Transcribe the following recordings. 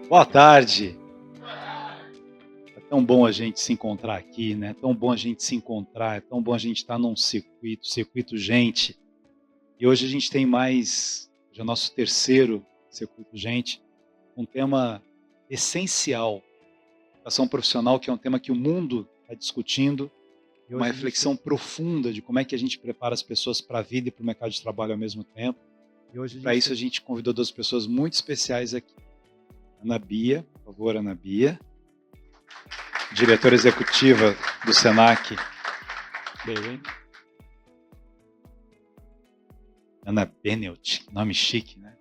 Boa tarde. É tão bom a gente se encontrar aqui, né? É tão bom a gente se encontrar, é tão bom a gente estar num circuito gente. E hoje a gente tem mais, já nosso terceiro circuito gente, um tema essencial, educação profissional, que é um tema que o mundo está discutindo, uma reflexão profunda de como é que a gente prepara as pessoas para a vida e para o mercado de trabalho ao mesmo tempo. Para isso a gente convidou duas pessoas muito especiais aqui. Ana Bia, por favor, Ana Bia, diretora executiva do Senac. Ana Benelt, nome chique, né?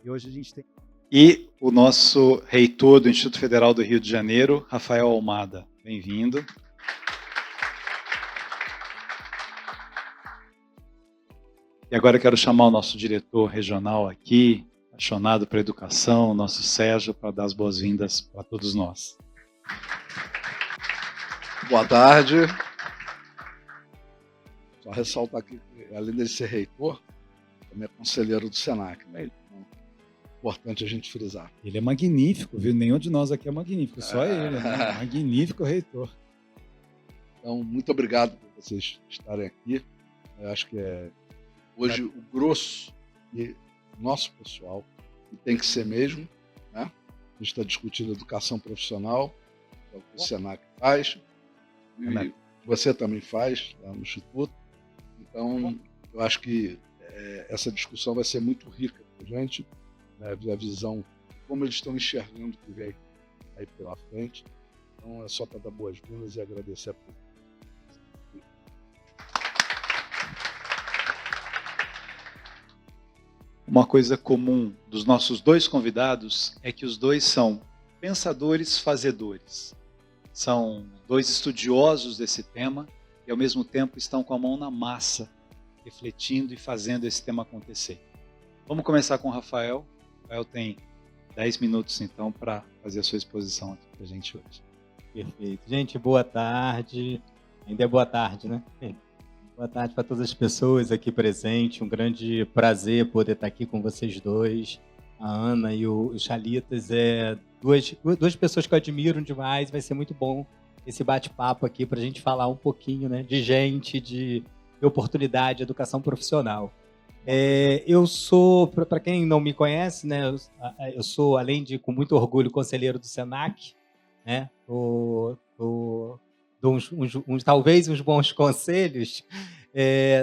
E hoje a gente tem... E o nosso reitor do Instituto Federal do Rio de Janeiro, Rafael Almada. Bem-vindo. E agora eu quero chamar o nosso diretor regional aqui, apaixonado por educação, nosso Sérgio, para dar as boas-vindas para todos nós. Boa tarde. Só ressaltar aqui que, além de ser reitor, também é conselheiro do Senac, né? Então, importante a gente frisar. Ele é magnífico, viu? Nenhum de nós aqui é magnífico, só ele, né? Magnífico reitor. Então, muito obrigado por vocês estarem aqui. Eu acho que hoje o grosso e nosso pessoal, e tem que ser mesmo, né? A gente está discutindo educação profissional, é o que o Senac faz, e você também faz lá no Instituto. Então, eu acho que essa discussão vai ser muito rica para a gente, né, ver a visão, como eles estão enxergando o que vem aí pela frente. Então, é só para dar boas-vindas e agradecer a todos. Uma coisa comum dos nossos dois convidados é que os dois são pensadores fazedores. São dois estudiosos desse tema e, ao mesmo tempo, estão com a mão na massa, refletindo e fazendo esse tema acontecer. Vamos começar com o Rafael. O Rafael tem 10 minutos, então, para fazer a sua exposição aqui para a gente hoje. Perfeito. Gente, boa tarde. Ainda é boa tarde, né? Boa tarde para todas as pessoas aqui presentes. Um grande prazer poder estar aqui com vocês dois. A Ana e o Chalitas. Duas pessoas que eu admiro demais. Vai ser muito bom esse bate-papo aqui para a gente falar um pouquinho, né, de gente, de oportunidade, de educação profissional. Eu sou, para quem não me conhece, né, eu sou, além de com muito orgulho, conselheiro do Senac, né, dou talvez uns bons conselhos,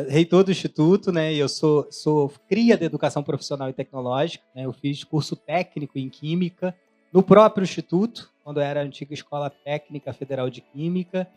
reitor do Instituto, né, e eu sou cria da educação profissional e tecnológica, né, eu fiz curso técnico em Química no próprio Instituto, quando era a antiga Escola Técnica Federal de Química.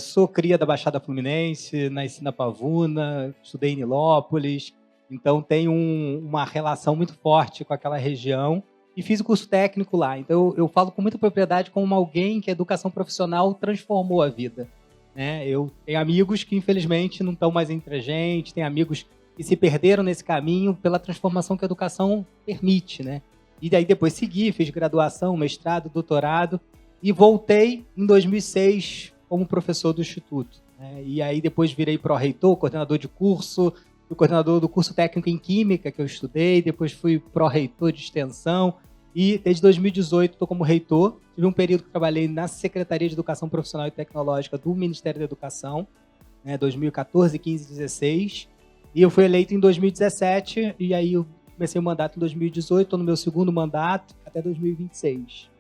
Sou cria da Baixada Fluminense, nasci na Pavuna, estudei em Nilópolis, então tenho uma relação muito forte com aquela região e fiz o curso técnico lá. Então eu falo com muita propriedade como alguém que a educação profissional transformou a vida, né? Eu tenho amigos que infelizmente não estão mais entre a gente, tenho amigos que se perderam nesse caminho pela transformação que a educação permite, né? E daí depois segui, fiz graduação, mestrado, doutorado e voltei em 2006 como professor do Instituto, né? E aí depois virei pró-reitor, coordenador de curso, fui coordenador do curso técnico em Química que eu estudei, depois fui pró-reitor de extensão e desde 2018 estou como reitor. Tive um período que trabalhei na Secretaria de Educação Profissional e Tecnológica do Ministério da Educação, né, 2014, 15 e 16, e eu fui eleito em 2017 e aí eu comecei o mandato em 2018, estou no meu segundo mandato até 2026.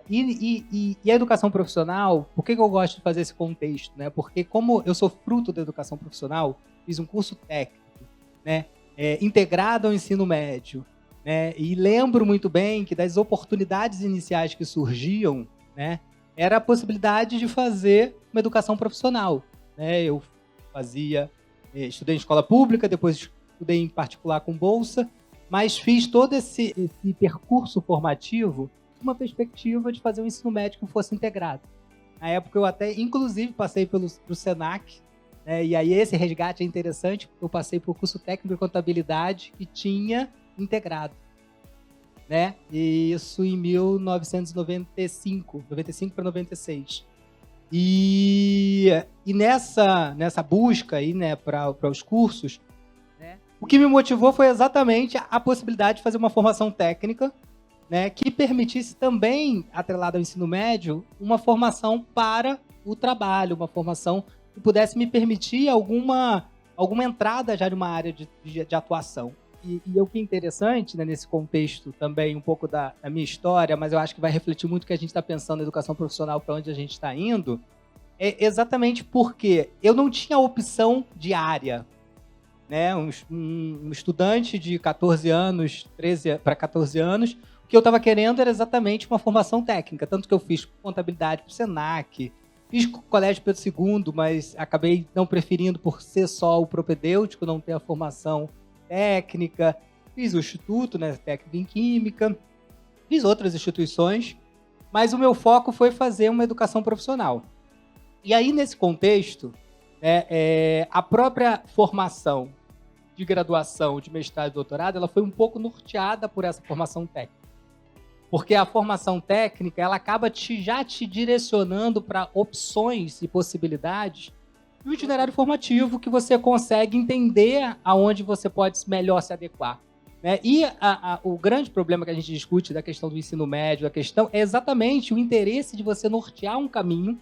E a educação profissional, por que eu gosto de fazer esse contexto? Né? Porque como eu sou fruto da educação profissional, fiz um curso técnico, né, integrado ao ensino médio, né, e lembro muito bem que das oportunidades iniciais que surgiam, né, era a possibilidade de fazer uma educação profissional. Né? Eu estudei em escola pública, depois estudei em particular com bolsa, mas fiz todo esse percurso formativo uma perspectiva de fazer um ensino médio que fosse integrado. Na época eu até, inclusive, passei pelo Senac, né, e aí esse resgate é interessante, porque eu passei por curso técnico de contabilidade que tinha integrado, né, e isso em 1995, 95 para 96. E nessa busca aí, né, para os cursos, né, o que me motivou foi exatamente a possibilidade de fazer uma formação técnica, né, que permitisse também, atrelada ao ensino médio, uma formação para o trabalho, uma formação que pudesse me permitir alguma entrada já de uma área de atuação. E o que é interessante, né, nesse contexto também, um pouco da minha história, mas eu acho que vai refletir muito o que a gente está pensando na educação profissional, para onde a gente está indo, é exatamente porque eu não tinha opção de área. Né? Um estudante de 14 anos, 13 para 14 anos, o que eu estava querendo era exatamente uma formação técnica, tanto que eu fiz contabilidade para o Senac, fiz colégio Pedro II, mas acabei não preferindo por ser só o propedêutico, não ter a formação técnica, fiz o instituto, né, técnico em química, fiz outras instituições, mas o meu foco foi fazer uma educação profissional. E aí, nesse contexto, a própria formação de graduação, de mestrado e doutorado, ela foi um pouco norteada por essa formação técnica. Porque a formação técnica, ela acaba já te direcionando para opções e possibilidades do itinerário formativo que você consegue entender aonde você pode melhor se adequar. Né? E o grande problema que a gente discute da questão do ensino médio, a questão é exatamente o interesse de você nortear um caminho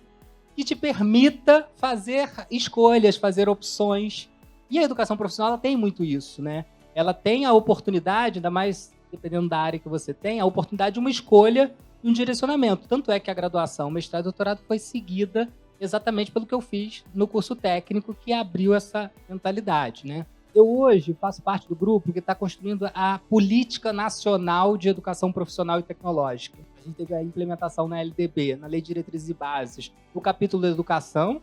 que te permita fazer escolhas, fazer opções. E a educação profissional ela tem muito isso, né? Ela tem a oportunidade, ainda mais dependendo da área que você tem, a oportunidade de uma escolha e um direcionamento. Tanto é que a graduação, mestrado e doutorado foi seguida exatamente pelo que eu fiz no curso técnico que abriu essa mentalidade, né? Eu hoje faço parte do grupo que está construindo a Política Nacional de Educação Profissional e Tecnológica. A gente teve a implementação na LDB, na Lei de Diretrizes e Bases, no capítulo da educação,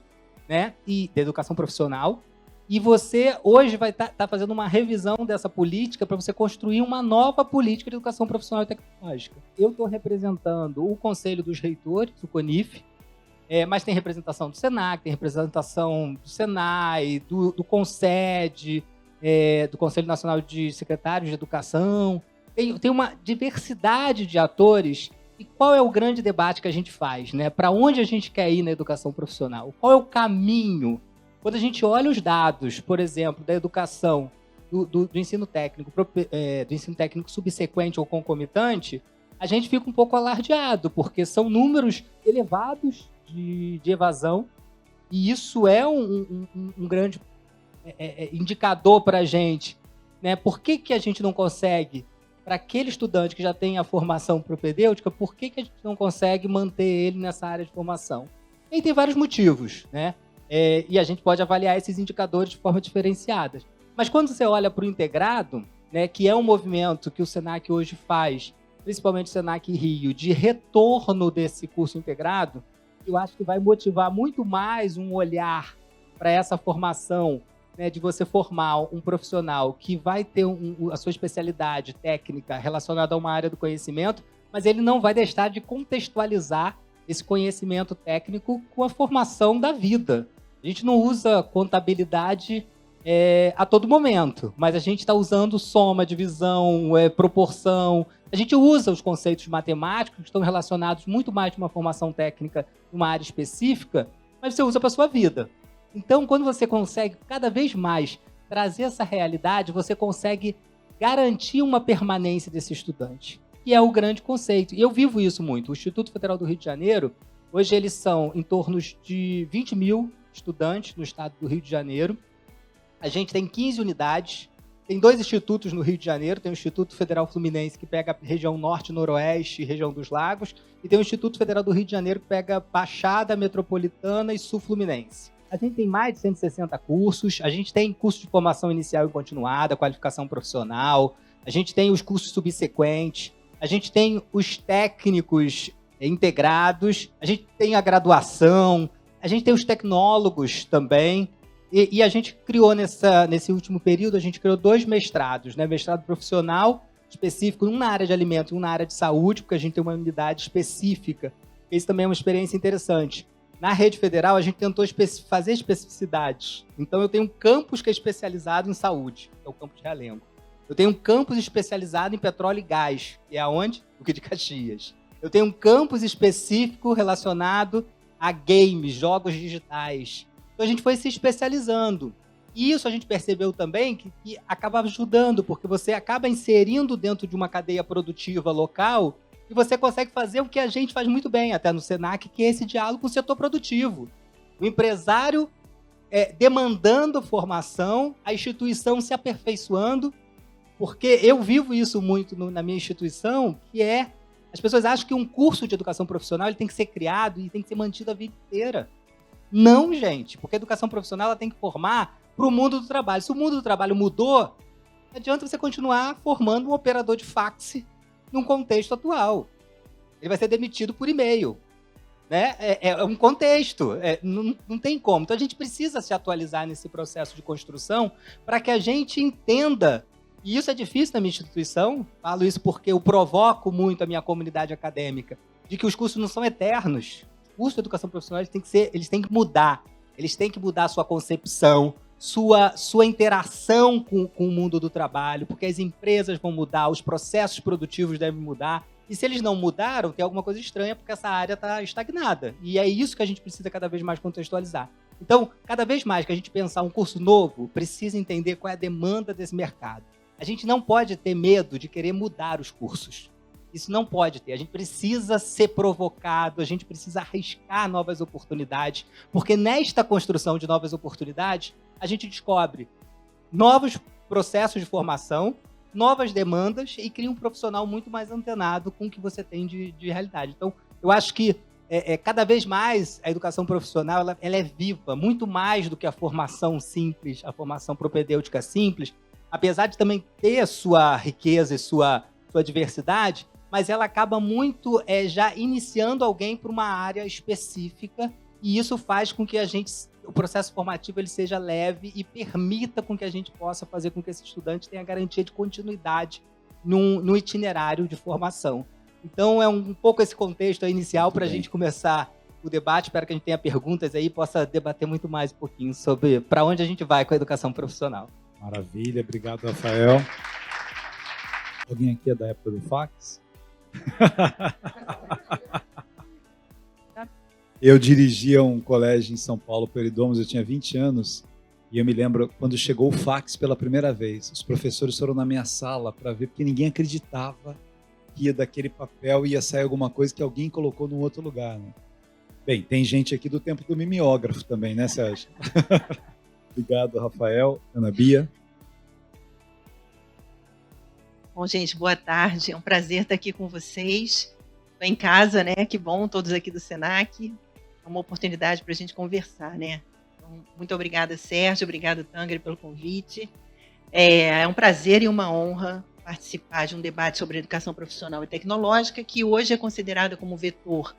né, e da educação profissional. E você hoje vai estar fazendo uma revisão dessa política para você construir uma nova política de educação profissional e tecnológica. Eu estou representando o Conselho dos Reitores, o CONIF, mas tem representação do Senac, tem representação do Senai, do CONSED, do Conselho Nacional de Secretários de Educação. Tem uma diversidade de atores. E qual é o grande debate que a gente faz? Né? Para onde a gente quer ir na educação profissional? Qual é o caminho? Quando a gente olha os dados, por exemplo, da educação do ensino técnico, do ensino técnico subsequente ou concomitante, a gente fica um pouco alardeado, porque são números elevados de evasão, e isso é um grande indicador para a gente. Né? Por que a gente não consegue, para aquele estudante que já tem a formação propedêutica, por que a gente não consegue manter ele nessa área de formação? E tem vários motivos, né? E a gente pode avaliar esses indicadores de forma diferenciada. Mas quando você olha para o integrado, né, que é um movimento que o Senac hoje faz, principalmente o Senac Rio, de retorno desse curso integrado, eu acho que vai motivar muito mais um olhar para essa formação, né, de você formar um profissional que vai ter a sua especialidade técnica relacionada a uma área do conhecimento, mas ele não vai deixar de contextualizar esse conhecimento técnico com a formação da vida. A gente não usa contabilidade a todo momento, mas a gente está usando soma, divisão, proporção. A gente usa os conceitos matemáticos que estão relacionados muito mais com uma formação técnica numa área específica, mas você usa para a sua vida. Então, quando você consegue cada vez mais trazer essa realidade, você consegue garantir uma permanência desse estudante, que é o grande conceito. E eu vivo isso muito. O Instituto Federal do Rio de Janeiro, hoje eles são em torno de 20 mil estudantes no estado do Rio de Janeiro. A gente tem 15 unidades, tem 2 institutos no Rio de Janeiro, tem o Instituto Federal Fluminense, que pega a região norte, noroeste e região dos lagos, e tem o Instituto Federal do Rio de Janeiro, que pega Baixada, Metropolitana e Sul Fluminense. A gente tem mais de 160 cursos, a gente tem curso de formação inicial e continuada, qualificação profissional, a gente tem os cursos subsequentes, a gente tem os técnicos integrados, a gente tem a graduação, a gente tem os tecnólogos também, e a gente criou nesse último período, a gente criou 2 mestrados, né? Mestrado profissional específico, um na área de alimentos e um na área de saúde, porque a gente tem uma unidade específica. Isso também é uma experiência interessante. Na rede federal, a gente tentou fazer especificidades. Então, eu tenho um campus que é especializado em saúde, que é o campus de Realengo. Eu tenho um campus especializado em petróleo e gás, que é aonde? Duque de Caxias. Eu tenho um campus específico relacionado a games, jogos digitais. Então, a gente foi se especializando. E isso a gente percebeu também que acaba ajudando, porque você acaba inserindo dentro de uma cadeia produtiva local e você consegue fazer o que a gente faz muito bem, até no Senac, que é esse diálogo com o setor produtivo. O empresário demandando formação, a instituição se aperfeiçoando, porque eu vivo isso muito na minha instituição, que é, as pessoas acham que um curso de educação profissional ele tem que ser criado e tem que ser mantido a vida inteira. Não, gente, porque a educação profissional ela tem que formar para o mundo do trabalho. Se o mundo do trabalho mudou, não adianta você continuar formando um operador de fax num contexto atual. Ele vai ser demitido por e-mail. Né? É um contexto, não tem como. Então a gente precisa se atualizar nesse processo de construção para que a gente entenda, e isso é difícil na minha instituição, falo isso porque eu provoco muito a minha comunidade acadêmica, de que os cursos não são eternos. Os cursos de educação profissional eles têm que mudar a sua concepção, sua interação com o mundo do trabalho, porque as empresas vão mudar, os processos produtivos devem mudar. E se eles não mudaram, tem alguma coisa estranha, porque essa área está estagnada. E é isso que a gente precisa cada vez mais contextualizar. Então, cada vez mais que a gente pensar um curso novo, precisa entender qual é a demanda desse mercado. A gente não pode ter medo de querer mudar os cursos. Isso não pode ter. A gente precisa ser provocado, a gente precisa arriscar novas oportunidades, porque nesta construção de novas oportunidades, a gente descobre novos processos de formação, novas demandas e cria um profissional muito mais antenado com o que você tem de realidade. Então, eu acho que cada vez mais a educação profissional ela é viva, muito mais do que a formação simples, a formação propedêutica simples, apesar de também ter sua riqueza e sua diversidade, mas ela acaba muito já iniciando alguém para uma área específica, e isso faz com que o processo formativo ele seja leve e permita com que a gente possa fazer com que esse estudante tenha garantia de continuidade no itinerário de formação. Então, é um pouco esse contexto inicial para a gente começar o debate. Espero que a gente tenha perguntas aí e possa debater muito mais um pouquinho sobre para onde a gente vai com a educação profissional. Maravilha, obrigado, Rafael. Alguém aqui é da época do fax? Eu dirigia um colégio em São Paulo, Peridomos, eu tinha 20 anos, e eu me lembro quando chegou o fax pela primeira vez, os professores foram na minha sala para ver, porque ninguém acreditava que ia daquele papel ia sair alguma coisa que alguém colocou num outro lugar, né? Bem, tem gente aqui do tempo do mimeógrafo também, né, Sérgio? Obrigado, Rafael. Ana Bia. Bom, gente, boa tarde. É um prazer estar aqui com vocês. Estou em casa, né? Que bom, todos aqui do Senac. É uma oportunidade para a gente conversar, né? Então, muito obrigada, Sérgio. Obrigada, Tangre, pelo convite. É um prazer e uma honra participar de um debate sobre educação profissional e tecnológica, que hoje é considerada como vetor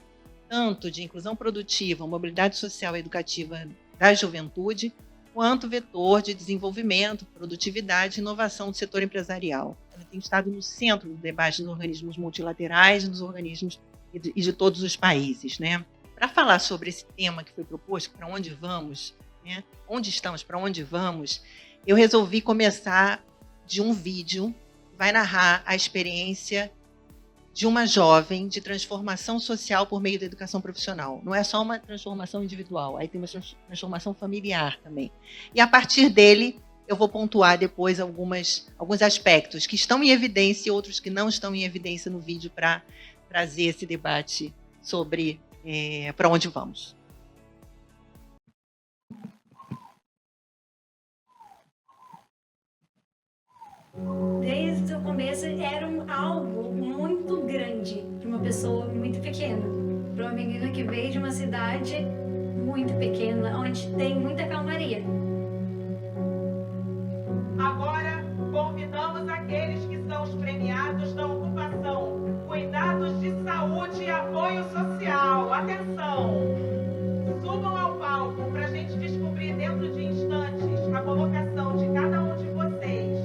tanto de inclusão produtiva, mobilidade social e educativa da juventude, quanto vetor de desenvolvimento, produtividade e inovação do setor empresarial. Ela tem estado no centro do debate nos organismos multilaterais, nos organismos e de todos os países, né? Para falar sobre esse tema que foi proposto, para onde vamos, né? Onde estamos, para onde vamos, eu resolvi começar de um vídeo que vai narrar a experiência de uma jovem de transformação social por meio da educação profissional. Não é só uma transformação individual, aí tem uma transformação familiar também. E a partir dele, eu vou pontuar depois alguns aspectos que estão em evidência e outros que não estão em evidência no vídeo para trazer esse debate sobre para onde vamos. Desde o começo era algo muito grande para uma pessoa muito pequena, para uma menina que veio de uma cidade muito pequena, onde tem muita calmaria. Agora, convidamos aqueles que são os premiados da ocupação, cuidados de saúde e apoio social. Atenção! Subam ao palco para a gente descobrir dentro de instantes a colocação de cada um de vocês.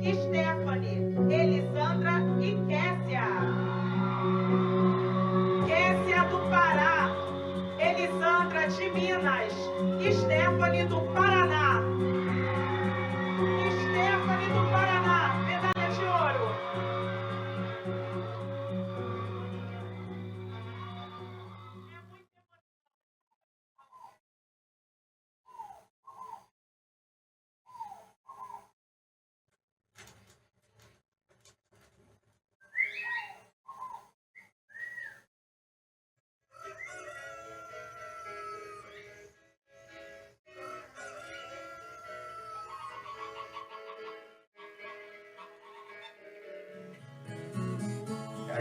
Stephanie, Elisandra e Kessia. Kessia do Pará, Elisandra de Minas, Stephanie do Paraná. Stephanie do Paraná, medalha de ouro.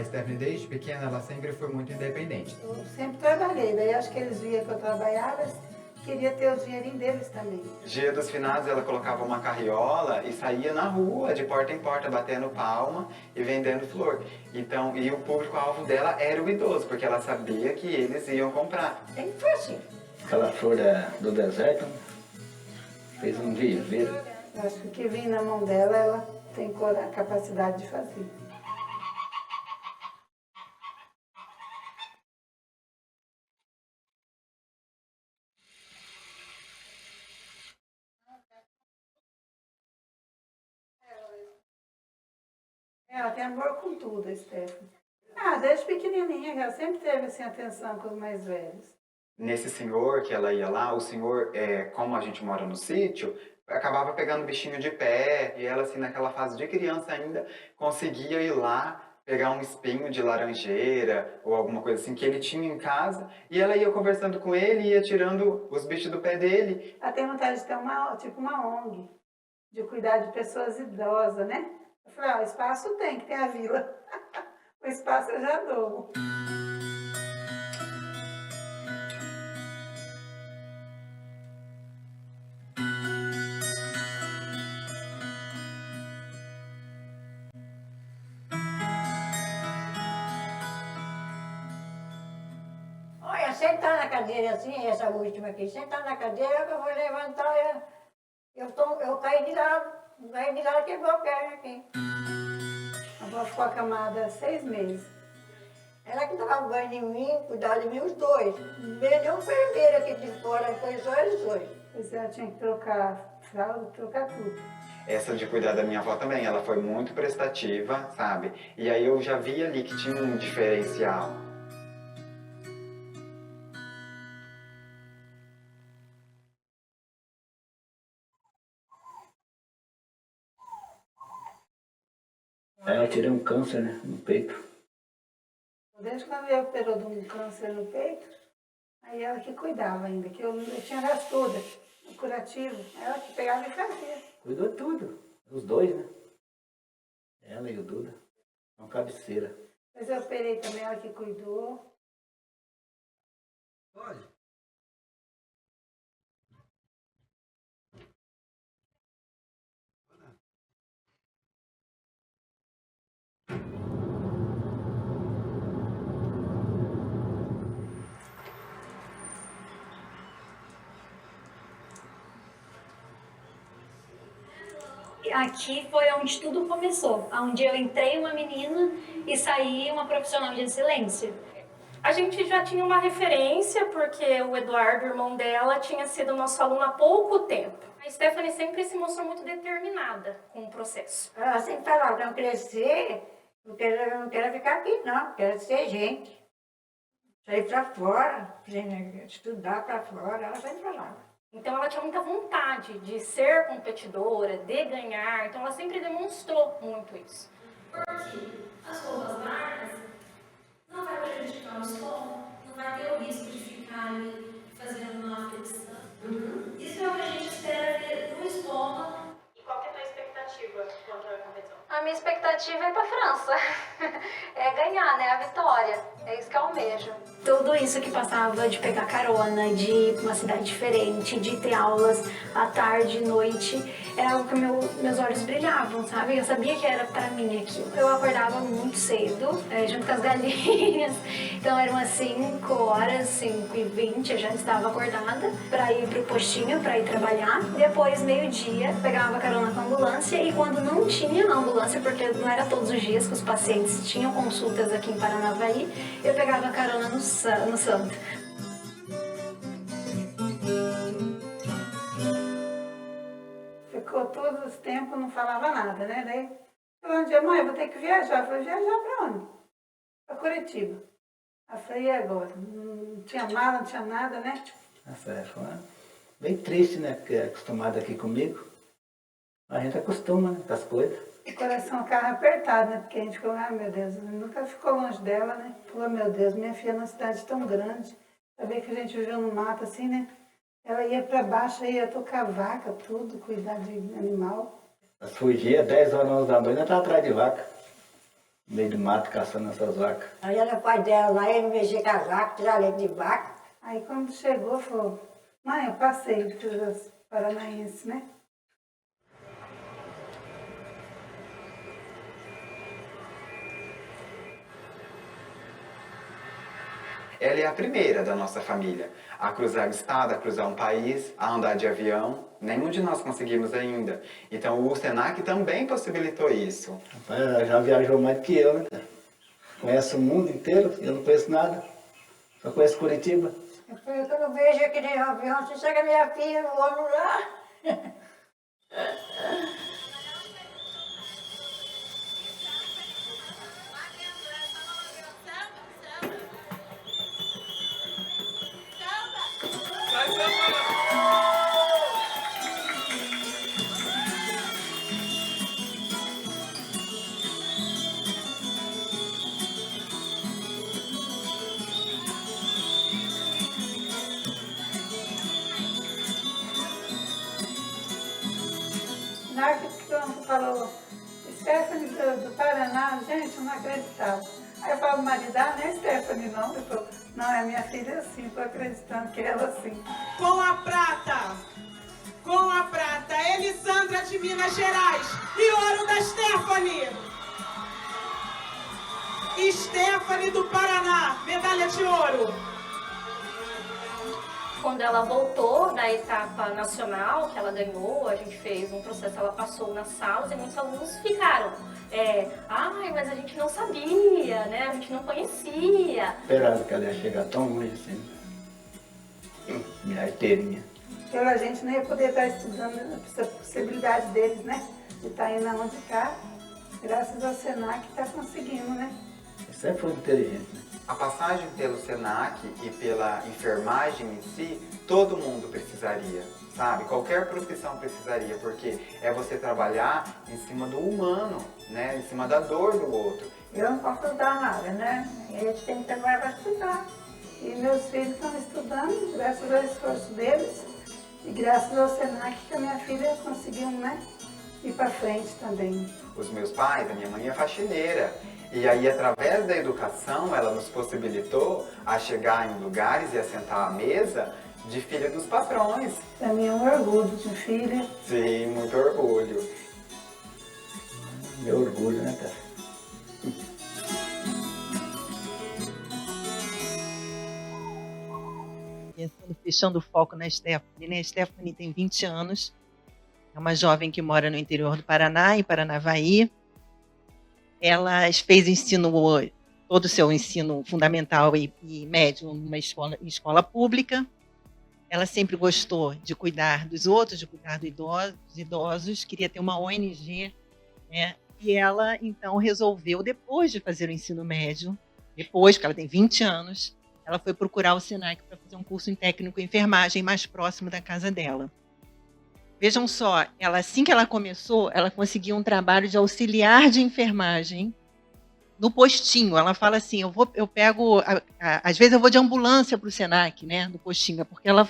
A Stephanie, desde pequena, ela sempre foi muito independente. Eu sempre trabalhei, daí acho que eles viam que eu trabalhava, eles queriam ter o dinheirinho deles também. Dia dos finados ela colocava uma carriola e saía na rua, de porta em porta, batendo palma e vendendo flor. Então, e o público-alvo dela era o idoso, porque ela sabia que eles iam comprar. Sempre foi assim. Aquela flor do deserto fez um viveiro. Eu acho que o que vem na mão dela, ela tem a capacidade de fazer. Ela tem amor com tudo, a Stephanie. Desde pequenininha, ela sempre teve assim, atenção com os mais velhos. Nesse senhor que ela ia lá, o senhor, como a gente mora no sítio, acabava pegando bichinho de pé, e ela, assim, naquela fase de criança ainda, conseguia ir lá, pegar um espinho de laranjeira, ou alguma coisa assim, que ele tinha em casa, e ela ia conversando com ele, ia tirando os bichos do pé dele. Ela tem vontade de ter uma ONG, de cuidar de pessoas idosas, né? Eu falei, o espaço tem, que tem a vila. O espaço eu já dou. Olha, sentar na cadeira assim, essa última aqui, sentar na cadeira que eu vou levantar, eu caí de lado, quebrou a perna aqui. A avó ficou acamada há 6 meses. Ela que dava banho em mim, cuidava de mim os dois. Veio um enfermeiro aqui de fora, foi só eles dois. Pois ela tinha que trocar fralda, trocar tudo. Essa de cuidar da minha avó também, ela foi muito prestativa, sabe? E aí eu já vi ali que tinha um diferencial. Eu tirei um câncer, né, no peito. Desde quando ela operou de um câncer no peito, aí ela que cuidava ainda, que eu tinha rastuda, o curativo, ela que pegava e fazia. Cuidou de tudo. Os dois, né? Ela e o Duda. Uma cabeceira. Mas eu operei também, ela que cuidou. Pode. Aqui foi onde tudo começou, onde eu entrei uma menina e saí uma profissional de excelência. A gente já tinha uma referência, porque o Eduardo, irmão dela, tinha sido nosso aluno há pouco tempo. A Stephanie sempre se mostrou muito determinada com o processo. Ela sempre falava, não crescer, não quero ficar aqui não, quero ser gente. Sair pra fora, estudar pra fora, ela sempre falava. Então ela tinha muita vontade de ser competidora, de ganhar, então ela sempre demonstrou muito isso. Porque as roupas largas não vai prejudicar o estômago, não vai ter o risco de ficar ali fazendo uma aflição. Isso é o que a gente espera ver no estômago. E qual que é a tua expectativa quanto à competição? A minha expectativa é ir pra França. É ganhar, né? A vitória. É isso que eu almejo. Tudo isso que passava de pegar carona, de ir pra uma cidade diferente, de ter aulas à tarde, noite, era algo que meus olhos brilhavam, sabe? Eu sabia que era pra mim aquilo. Eu acordava muito cedo, junto com as galinhas. Então eram umas 5 horas, 5h20, eu já estava acordada pra ir pro postinho, pra ir trabalhar. Depois, meio-dia, pegava carona com a ambulância e quando não tinha ambulância, porque não era todos os dias que os pacientes tinham consultas aqui em Paranavaí, eu pegava carona no Santo. Ficou todos os tempos, não falava nada, né? Daí, falou um dia, mãe, eu vou ter que viajar. Eu falei, viajar pra onde? Pra Curitiba. Eu falei, e agora? Não tinha mala, não tinha nada, né? Essa foi bem triste, né? Porque é acostumada aqui comigo. A gente acostuma, né, com as coisas. O coração ficava apertado, né? Porque a gente ficou, meu Deus, nunca ficou longe dela, né? Falou, meu Deus, minha filha numa cidade tão grande. Sabia que a gente viveu no mato assim, né? Ela ia pra baixo, ia tocar vaca, tudo, cuidar de animal. Nós fugia 10 horas da noite, nós estávamos atrás de vaca. no meio do mato, caçando essas vacas. Aí era o pai dela lá, ele mexia com as vacas, tirar leite de vaca. Aí quando chegou, falou, mãe, eu passei dos paranaenses, né? Ela é a primeira da nossa família a cruzar o estado, a cruzar um país, a andar de avião. Nenhum de nós conseguimos ainda. Então o Senac também possibilitou isso. Rapaz, ela já viajou mais do que eu, né, cara? Conhece o mundo inteiro, eu não conheço nada. Só conheço Curitiba. Eu não vejo aqui nem avião, você chega minha filha voando lá. Na hora que o falou, Stephanie do Paraná, gente, eu não acreditava. Aí eu falo, marido, não é Stephanie não. Ele falou, não, é minha filha sim, estou acreditando que é ela sim. Com a prata, Elisandra de Minas Gerais e ouro da Stephanie. Stephanie do Paraná, medalha de ouro. Quando ela voltou da etapa nacional, que ela ganhou, a gente fez um processo, ela passou nas salas e muitos alunos ficaram. Ai, mas a gente não sabia, né? A gente não conhecia. Esperava que ela ia chegar tão longe assim. Minha arteirinha. A gente não ia poder estar estudando essa possibilidade deles, né? De estar indo aonde cá. Graças ao Senac está conseguindo, né? Sempre foi inteligente, né? A passagem pelo Senac e pela enfermagem em si, todo mundo precisaria, sabe? Qualquer profissão precisaria, porque é você trabalhar em cima do humano, né? Em cima da dor do outro. Eu não posso estudar nada, né? A gente tem que trabalhar para estudar. E meus filhos estão estudando, graças ao esforço deles. E graças ao Senac que a minha filha conseguiu, né? Ir para frente também. Os meus pais, a minha mãe é faxineira. E aí, através da educação, ela nos possibilitou a chegar em lugares e a sentar à mesa de filha dos patrões. Para mim é um orgulho de filha. Sim, muito orgulho. Meu orgulho, né, cara? Fechando o foco na Stephanie, né? A Stephanie tem 20 anos, é uma jovem que mora no interior do Paraná, em Paranavaí. Ela fez todo o seu ensino fundamental e médio em escola pública. Ela sempre gostou de cuidar dos outros, de cuidar dos idosos, queria ter uma ONG, né? E ela, então, resolveu, depois de fazer o ensino médio, porque ela tem 20 anos, ela foi procurar o Senac para fazer um curso em técnico em enfermagem mais próximo da casa dela. Vejam só, assim que ela começou, ela conseguiu um trabalho de auxiliar de enfermagem no postinho. Ela fala assim, eu pego, às vezes eu vou de ambulância para o Senac, né, no postinho, porque ela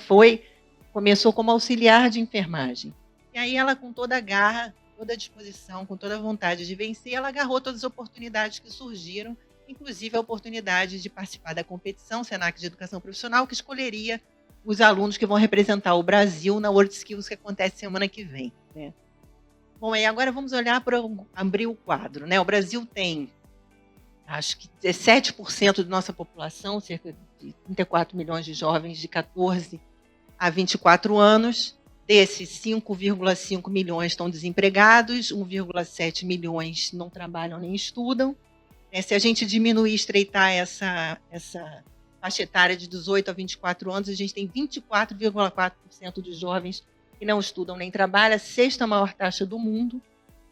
começou como auxiliar de enfermagem. E aí ela, com toda a garra, toda a disposição, com toda a vontade de vencer, ela agarrou todas as oportunidades que surgiram, inclusive a oportunidade de participar da competição Senac de Educação Profissional, que escolheria os alunos que vão representar o Brasil na World Skills, que acontece semana que vem, né? Bom, e agora vamos olhar para abrir o quadro, né? O Brasil tem, acho que 17% da nossa população, cerca de 34 milhões de jovens de 14 a 24 anos. Desses, 5,5 milhões estão desempregados, 1,7 milhões não trabalham nem estudam. Se a gente diminuir, estreitar essa faixa etária de 18 a 24 anos, a gente tem 24,4% de jovens que não estudam nem trabalham, a sexta maior taxa do mundo,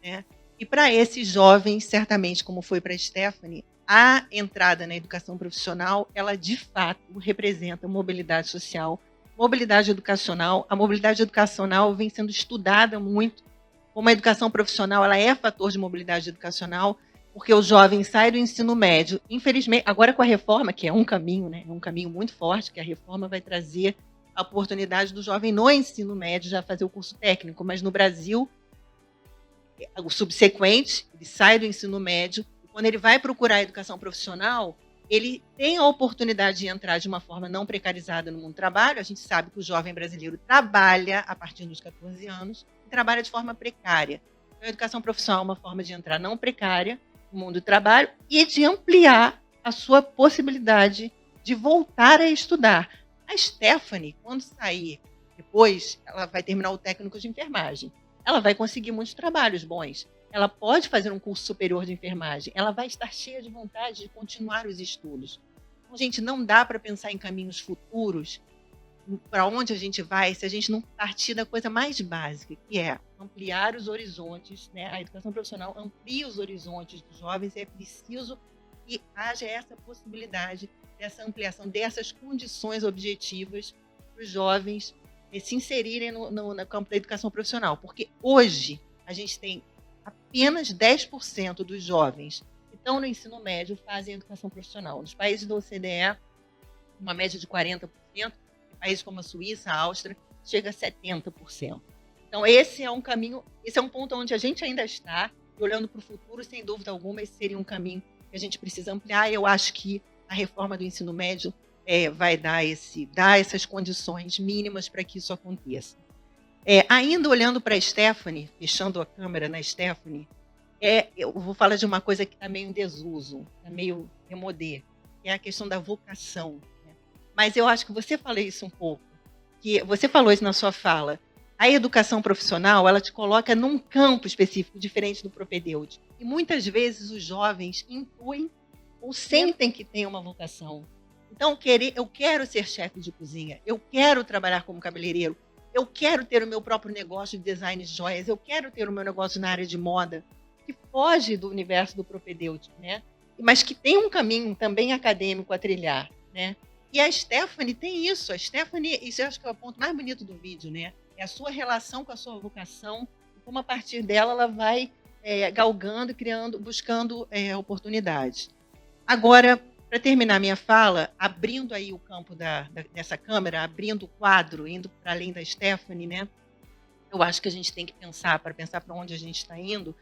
né? E para esses jovens, certamente, como foi para a Stephanie, a entrada na educação profissional, ela de fato representa mobilidade social, mobilidade educacional. A mobilidade educacional vem sendo estudada muito, como a educação profissional ela é fator de mobilidade educacional, porque o jovem sai do ensino médio, infelizmente, agora com a reforma, que é um caminho, né, é um caminho muito forte, que a reforma vai trazer a oportunidade do jovem no ensino médio já fazer o curso técnico, mas no Brasil, o subsequente, ele sai do ensino médio, quando ele vai procurar a educação profissional, ele tem a oportunidade de entrar de uma forma não precarizada no mundo do trabalho. A gente sabe que o jovem brasileiro trabalha a partir dos 14 anos e trabalha de forma precária. Então, a educação profissional é uma forma de entrar não precária no mundo do trabalho e de ampliar a sua possibilidade de voltar a estudar. A Stephanie, quando sair depois, ela vai terminar o técnico de enfermagem. Ela vai conseguir muitos trabalhos bons. Ela pode fazer um curso superior de enfermagem. Ela vai estar cheia de vontade de continuar os estudos. Então, gente, não dá para pensar em caminhos futuros para onde a gente vai se a gente não partir da coisa mais básica, que é ampliar os horizontes, né? A educação profissional amplia os horizontes dos jovens e é preciso que haja essa possibilidade dessa ampliação, dessas condições objetivas para os jovens se inserirem no campo da educação profissional. Porque hoje a gente tem apenas 10% dos jovens que estão no ensino médio fazem educação profissional. Nos países da OCDE, uma média de 40%, em países como a Suíça, a Áustria, chega a 70%. Então, esse é um caminho, esse é um ponto onde a gente ainda está, e olhando para o futuro, sem dúvida alguma, esse seria um caminho que a gente precisa ampliar. Eu acho que a reforma do ensino médio vai dar essas condições mínimas para que isso aconteça. Ainda olhando para a Stephanie, fechando a câmera na Stephanie, eu vou falar de uma coisa que está meio em desuso, está meio remodê, que é a questão da vocação. Né? Mas eu acho que você falou isso um pouco, que você falou isso na sua fala. A educação profissional, ela te coloca num campo específico, diferente do propedêutico. E muitas vezes os jovens intuem ou sentem que têm uma vocação. Então, eu quero ser chefe de cozinha, eu quero trabalhar como cabeleireiro, eu quero ter o meu próprio negócio de design de joias, eu quero ter o meu negócio na área de moda, que foge do universo do propedêutico, né? Mas que tem um caminho também acadêmico a trilhar, né? E a Stephanie tem isso. A Stephanie, isso eu acho que é o ponto mais bonito do vídeo, né? É a sua relação com a sua vocação, e como a partir dela ela vai galgando, buscando oportunidades. Agora, para terminar minha fala, abrindo aí o campo dessa câmera, abrindo o quadro, indo para além da Stephanie, né? Eu acho que a gente tem que pensar para onde a gente está indo,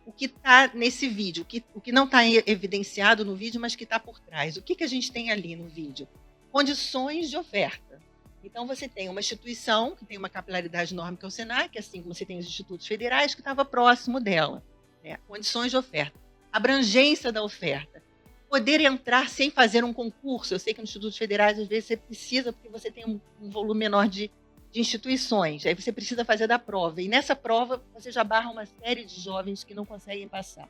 o que está nesse vídeo, o que não está evidenciado no vídeo, mas que está por trás. O que a gente tem ali no vídeo? Condições de oferta. Então, você tem uma instituição que tem uma capilaridade enorme, que é o SENAC, assim como você tem os institutos federais, que estava próximo dela. Né? Condições de oferta. Abrangência da oferta. Poder entrar sem fazer um concurso. Eu sei que nos institutos federais, às vezes, você precisa, porque você tem um volume menor de instituições. Aí você precisa fazer da prova. E nessa prova, você já barra uma série de jovens que não conseguem passar.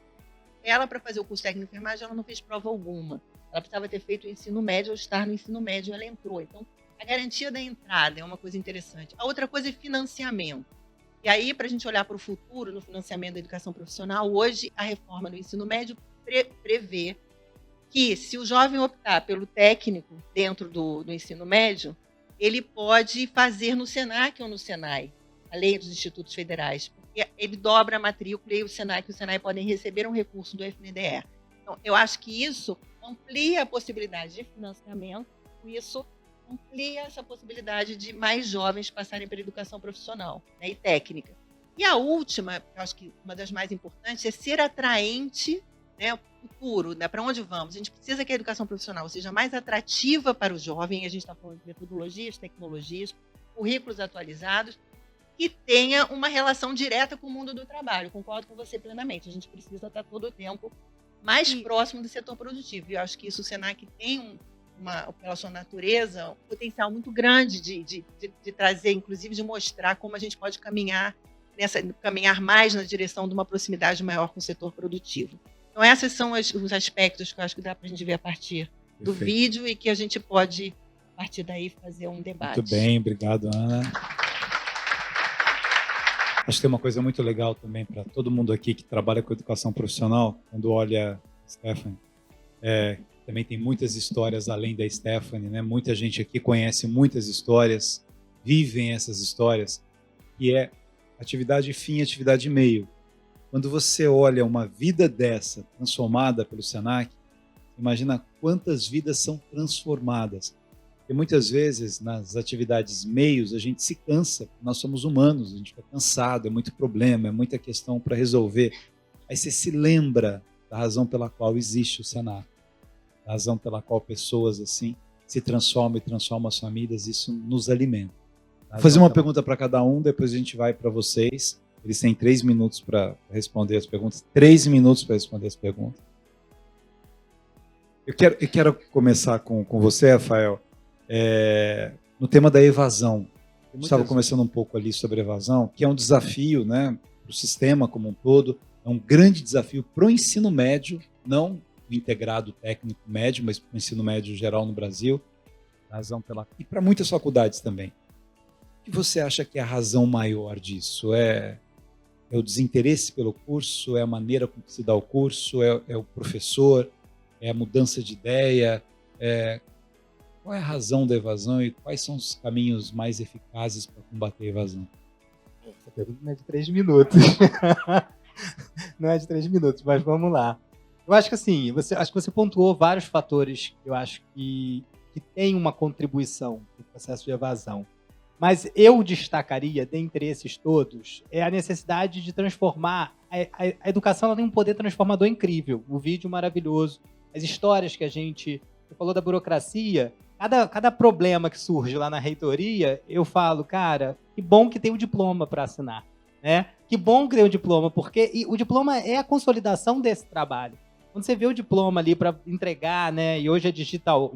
Ela, para fazer o curso técnico de enfermagem, ela não fez prova alguma. Ela precisava ter feito o ensino médio ou estar no ensino médio, ela entrou. Então, a garantia da entrada é uma coisa interessante. A outra coisa é financiamento. E aí, para a gente olhar para o futuro, no financiamento da educação profissional, hoje, a reforma do ensino médio prevê que, se o jovem optar pelo técnico dentro do ensino médio, ele pode fazer no SENAC ou no SENAI, a lei dos institutos federais, porque ele dobra a matrícula e o SENAC e o SENAI podem receber um recurso do FNDE. Então, eu acho que isso amplia a possibilidade de financiamento, isso amplia essa possibilidade de mais jovens passarem pela educação profissional, né, e técnica. E a última, eu acho que uma das mais importantes, é ser atraente, né, futuro, né, para onde vamos? A gente precisa que a educação profissional seja mais atrativa para o jovem, a gente está falando de metodologias, tecnologias, currículos atualizados, que tenha uma relação direta com o mundo do trabalho. Concordo com você plenamente, a gente precisa estar todo o tempo mais próximo do setor produtivo. E eu acho que isso o SENAC tem pela sua natureza, um potencial muito grande de trazer, inclusive de mostrar como a gente pode caminhar mais na direção de uma proximidade maior com o setor produtivo. Então, esses são os aspectos que eu acho que dá para a gente ver a partir do vídeo e que a gente pode, a partir daí, fazer um debate. Muito bem, obrigado, Ana. Acho que tem uma coisa muito legal também para todo mundo aqui que trabalha com educação profissional, quando olha a Stephanie, também tem muitas histórias além da Stephanie, né? Muita gente aqui conhece muitas histórias, vivem essas histórias, e é atividade fim, atividade meio. Quando você olha uma vida dessa transformada pelo SENAC, imagina quantas vidas são transformadas. Porque muitas vezes, nas atividades meios, a gente se cansa, nós somos humanos, a gente fica cansado, é muito problema, é muita questão para resolver. Aí você se lembra da razão pela qual existe o Senac, da razão pela qual pessoas assim se transformam e transformam as famílias, isso nos alimenta. Vou fazer uma pergunta para cada um, depois a gente vai para vocês. Eles têm 3 minutos para responder as perguntas. 3 minutos para responder as perguntas. Eu quero começar com você, Rafael, no tema da evasão. Eu estava conversando um pouco ali sobre evasão, que é um desafio, né, para o sistema como um todo, é um grande desafio para o ensino médio, não o integrado técnico médio, mas para o ensino médio geral no Brasil, e para muitas faculdades também. O que você acha que é a razão maior disso? É o desinteresse pelo curso? É a maneira como se dá o curso? É o professor? É a mudança de ideia? Qual é a razão da evasão e quais são os caminhos mais eficazes para combater a evasão? Essa pergunta não é de 3 minutos. Não é de 3 minutos, mas vamos lá. Eu acho que assim, acho que você pontuou vários fatores que eu acho que tem uma contribuição no processo de evasão. Mas eu destacaria, dentre esses todos, a necessidade de transformar. A educação ela tem um poder transformador incrível. O vídeo maravilhoso, as histórias que você falou da burocracia, cada problema que surge lá na reitoria, eu falo, cara, que bom que tem o diploma para assinar, né? Que bom que tem o diploma, porque o diploma é a consolidação desse trabalho. Quando você vê o diploma ali para entregar, né? E hoje é digital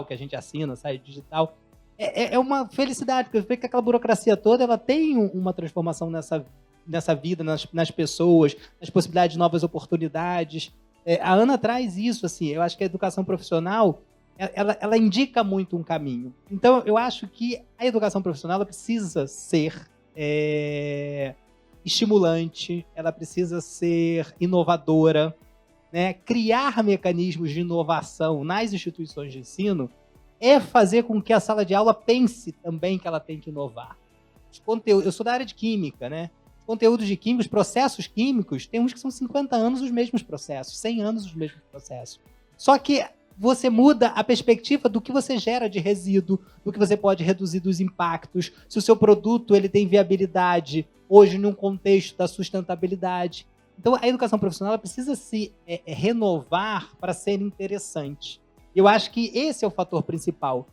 que a gente assina, sai digital. É uma felicidade, porque você vê que aquela burocracia toda ela tem uma transformação nessa vida, nas pessoas, nas possibilidades de novas oportunidades. A Ana traz isso, assim, eu acho que a educação profissional ela indica muito um caminho. Então, eu acho que a educação profissional ela precisa ser estimulante, ela precisa ser inovadora, né? Criar mecanismos de inovação nas instituições de ensino é fazer com que a sala de aula pense também que ela tem que inovar. Eu sou da área de química, né? Os conteúdos de química, os processos químicos, tem uns que são 50 anos os mesmos processos, 100 anos os mesmos processos. Só que você muda a perspectiva do que você gera de resíduo, do que você pode reduzir dos impactos, se o seu produto ele tem viabilidade hoje num contexto da sustentabilidade. Então, a educação profissional ela precisa se renovar para ser interessante. Eu acho que esse é o fator principal.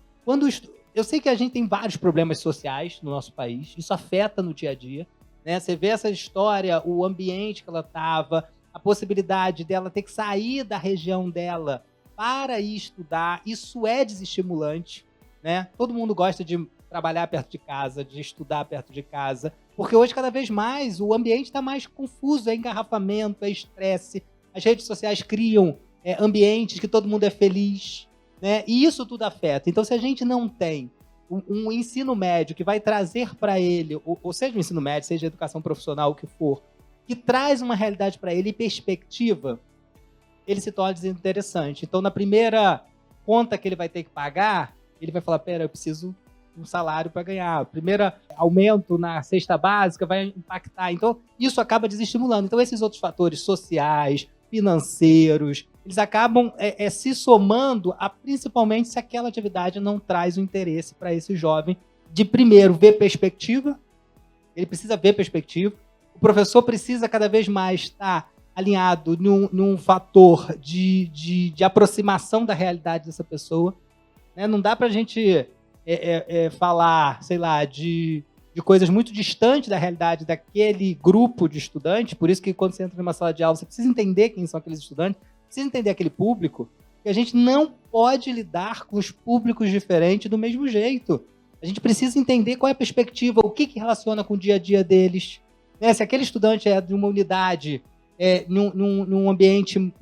Eu sei que a gente tem vários problemas sociais no nosso país, isso afeta no dia a dia, né? Você vê essa história, o ambiente que ela estava, a possibilidade dela ter que sair da região dela para ir estudar, isso é desestimulante, né? Todo mundo gosta de trabalhar perto de casa, de estudar perto de casa, porque hoje cada vez mais o ambiente está mais confuso, é engarrafamento, é estresse, as redes sociais criam ambientes que todo mundo é feliz, né? E isso tudo afeta. Então, se a gente não tem um ensino médio que vai trazer para ele, ou seja o ensino médio, seja a educação profissional, o que for, que traz uma realidade para ele e perspectiva, ele se torna desinteressante. Então, na primeira conta que ele vai ter que pagar, ele vai falar, pera, eu preciso de um salário para ganhar. O primeiro aumento na cesta básica vai impactar. Então, isso acaba desestimulando. Então, esses outros fatores sociais, financeiros, eles acabam se somando principalmente se aquela atividade não traz o interesse para esse jovem de, primeiro, ver perspectiva. Ele precisa ver perspectiva. O professor precisa cada vez mais estar alinhado num fator de aproximação da realidade dessa pessoa, né? Não dá para a gente falar, sei lá, de coisas muito distantes da realidade daquele grupo de estudantes. Por isso que quando você entra numa sala de aula, você precisa entender quem são aqueles estudantes, precisa entender aquele público, que a gente não pode lidar com os públicos diferentes do mesmo jeito. A gente precisa entender qual é a perspectiva, o que relaciona com o dia a dia deles, né? Se aquele estudante é de uma unidade, num ambiente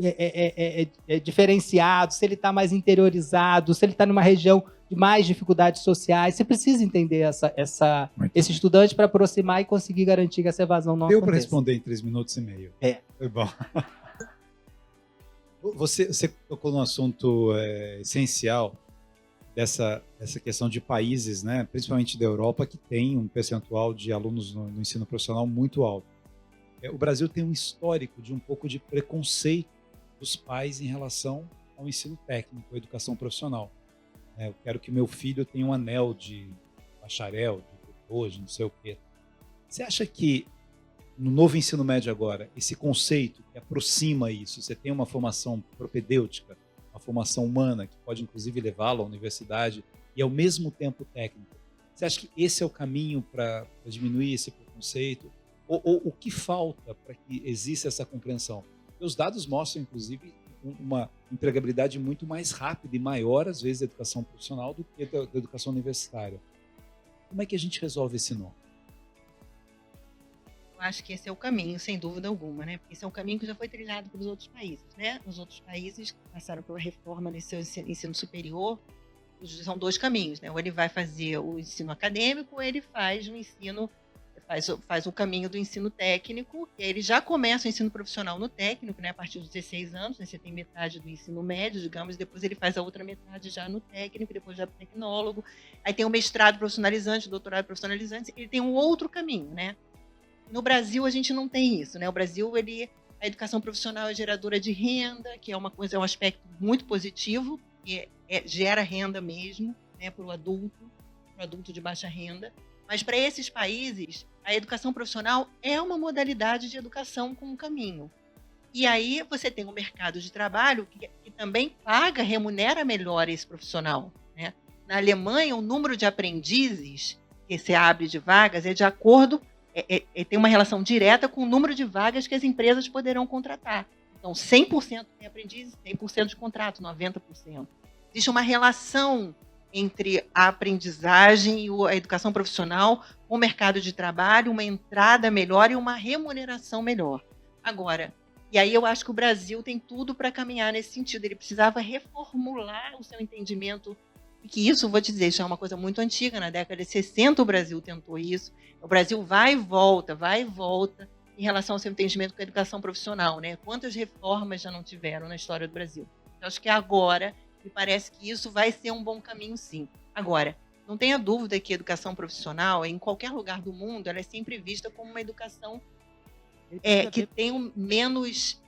diferenciado, se ele está mais interiorizado, se ele está numa região de mais dificuldades sociais, você precisa entender esse estudante para aproximar e conseguir garantir que essa evasão não aconteça. Deu para responder em 3 minutos e meio. Foi bom. Você tocou num assunto essencial dessa questão de países, né, principalmente da Europa, que tem um percentual de alunos no ensino profissional muito alto. O Brasil tem um histórico de um pouco de preconceito dos pais em relação ao ensino técnico, à educação profissional. Eu quero que meu filho tenha um anel de bacharel, de doutor, de não sei o quê. Você acha que no novo ensino médio agora, esse conceito que aproxima isso, você tem uma formação propedêutica, uma formação humana, que pode inclusive levá-lo à universidade, e ao mesmo tempo técnica. Você acha que esse é o caminho para diminuir esse preconceito? Ou o que falta para que exista essa compreensão? Porque os dados mostram, inclusive, uma empregabilidade muito mais rápida e maior, às vezes, da educação profissional do que da educação universitária. Como é que a gente resolve esse nó? Eu acho que esse é o caminho, sem dúvida alguma, né? Porque esse é um caminho que já foi trilhado pelos outros países, né? Os outros países que passaram pela reforma nesse ensino superior, são dois caminhos, né? Ou ele vai fazer o ensino acadêmico, ou ele faz o ensino, faz o caminho do ensino técnico, e aí ele já começa o ensino profissional no técnico, né? A partir dos 16 anos, né? Você tem metade do ensino médio, digamos, e depois ele faz a outra metade já no técnico, depois já para tecnólogo. Aí tem o mestrado profissionalizante, o doutorado profissionalizante, ele tem um outro caminho, né? No Brasil, a gente não tem isso, né? O Brasil, a educação profissional é geradora de renda, que é uma coisa, é um aspecto muito positivo, que gera renda mesmo, né, para o adulto de baixa renda. Mas para esses países, a educação profissional é uma modalidade de educação com um caminho. E aí você tem um mercado de trabalho que também remunera melhor esse profissional, né? Na Alemanha, o número de aprendizes que se abre de vagas é de acordo tem uma relação direta com o número de vagas que as empresas poderão contratar. Então, 100% tem aprendizes, 100% de contrato, 90%. Existe uma relação entre a aprendizagem e a educação profissional com o mercado de trabalho, uma entrada melhor e uma remuneração melhor. Agora, e aí eu acho que o Brasil tem tudo para caminhar nesse sentido. Ele precisava reformular o seu entendimento. Que isso, vou te dizer, já é uma coisa muito antiga. Na década de 60 o Brasil tentou isso. O Brasil vai e volta em relação ao seu entendimento com a educação profissional, né? Quantas reformas já não tiveram na história do Brasil? Eu acho que agora me parece que isso vai ser um bom caminho, sim. Agora, não tenha dúvida que a educação profissional, em qualquer lugar do mundo, ela é sempre vista como uma educação que tem menos...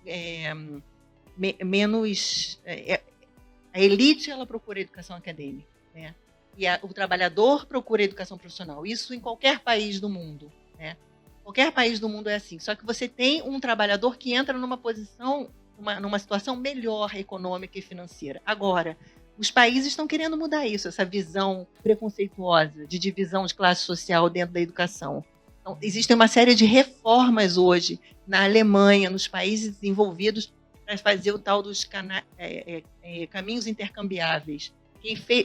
a elite, ela procura educação acadêmica, né? E o trabalhador procura educação profissional. Isso em qualquer país do mundo, né? Qualquer país do mundo é assim. Só que você tem um trabalhador que entra numa posição, numa situação melhor econômica e financeira. Agora, os países estão querendo mudar isso, essa visão preconceituosa de divisão de classe social dentro da educação. Então, existem uma série de reformas hoje na Alemanha, nos países desenvolvidos, para fazer o tal dos caminhos intercambiáveis.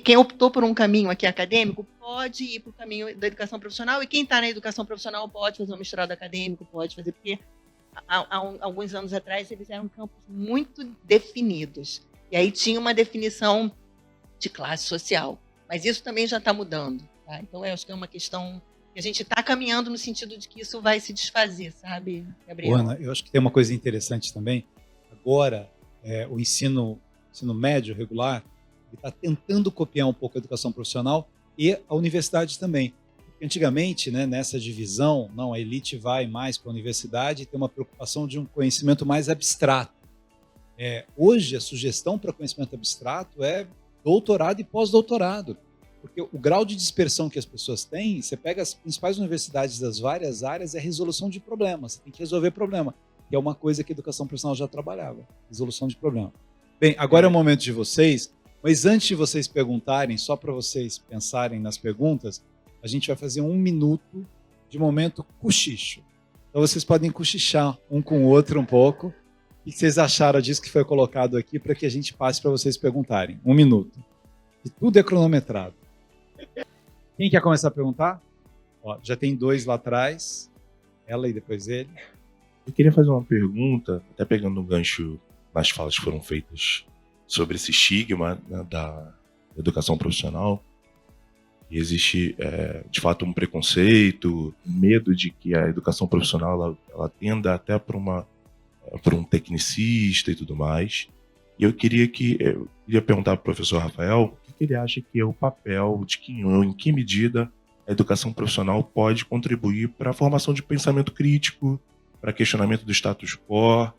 Quem optou por um caminho aqui acadêmico pode ir para o caminho da educação profissional, e quem está na educação profissional pode fazer um mestrado acadêmico, pode fazer, porque há alguns anos atrás eles eram campos muito definidos. E aí tinha uma definição de classe social. Mas isso também já está mudando. Tá? Então, eu acho que é uma questão que a gente está caminhando no sentido de que isso vai se desfazer, sabe, Gabriel? Ana, eu acho que tem uma coisa interessante também. Agora, o ensino médio regular está tentando copiar um pouco a educação profissional e a universidade também. Porque antigamente, né, nessa divisão, não, a elite vai mais para a universidade e tem uma preocupação de um conhecimento mais abstrato. Hoje, a sugestão para conhecimento abstrato é doutorado e pós-doutorado. Porque o grau de dispersão que as pessoas têm, você pega as principais universidades das várias áreas, é resolução de problemas. Você tem que resolver problema, que é uma coisa que a educação profissional já trabalhava, resolução de problema. Bem, agora é o momento de vocês, mas antes de vocês perguntarem, só para vocês pensarem nas perguntas, a gente vai fazer 1 minuto de momento cochicho. Então vocês podem cochichar um com o outro um pouco. O que vocês acharam disso que foi colocado aqui para que a gente passe para vocês perguntarem? 1 minuto. E tudo é cronometrado. Quem quer começar a perguntar? Ó, já tem 2 lá atrás. Ela e depois ele. Eu queria fazer uma pergunta, até pegando um gancho nas falas que foram feitas sobre esse estigma, né, da educação profissional. E existe, de fato, um preconceito, medo de que a educação profissional ela tenda até para um tecnicista e tudo mais. E eu queria perguntar para o professor Rafael o que ele acha que é o papel, em que medida a educação profissional pode contribuir para a formação de pensamento crítico, para questionamento do status quo.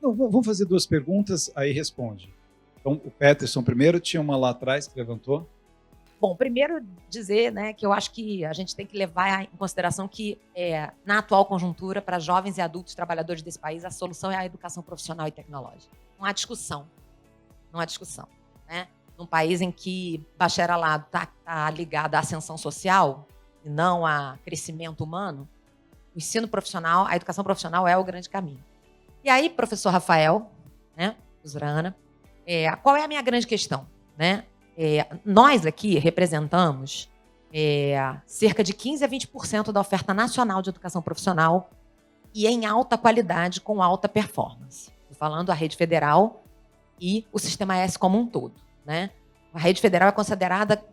Não, vamos fazer 2 perguntas, aí responde. Então, o Peterson primeiro, tinha uma lá atrás que levantou. Bom, primeiro dizer, né, que eu acho que a gente tem que levar em consideração que, na atual conjuntura, para jovens e adultos trabalhadores desse país, a solução é a educação profissional e tecnológica. Não há discussão. Não há discussão. Né? Num país em que bacharelado está ligado à ascensão social e não a crescimento humano, o ensino profissional, a educação profissional é o grande caminho. E aí, professor Rafael, né, Uzrana, qual é a minha grande questão? Né? Nós aqui representamos cerca de 15% a 20% da oferta nacional de educação profissional e em alta qualidade, com alta performance. Estou falando a rede federal e o Sistema S como um todo. Né? A rede federal é considerada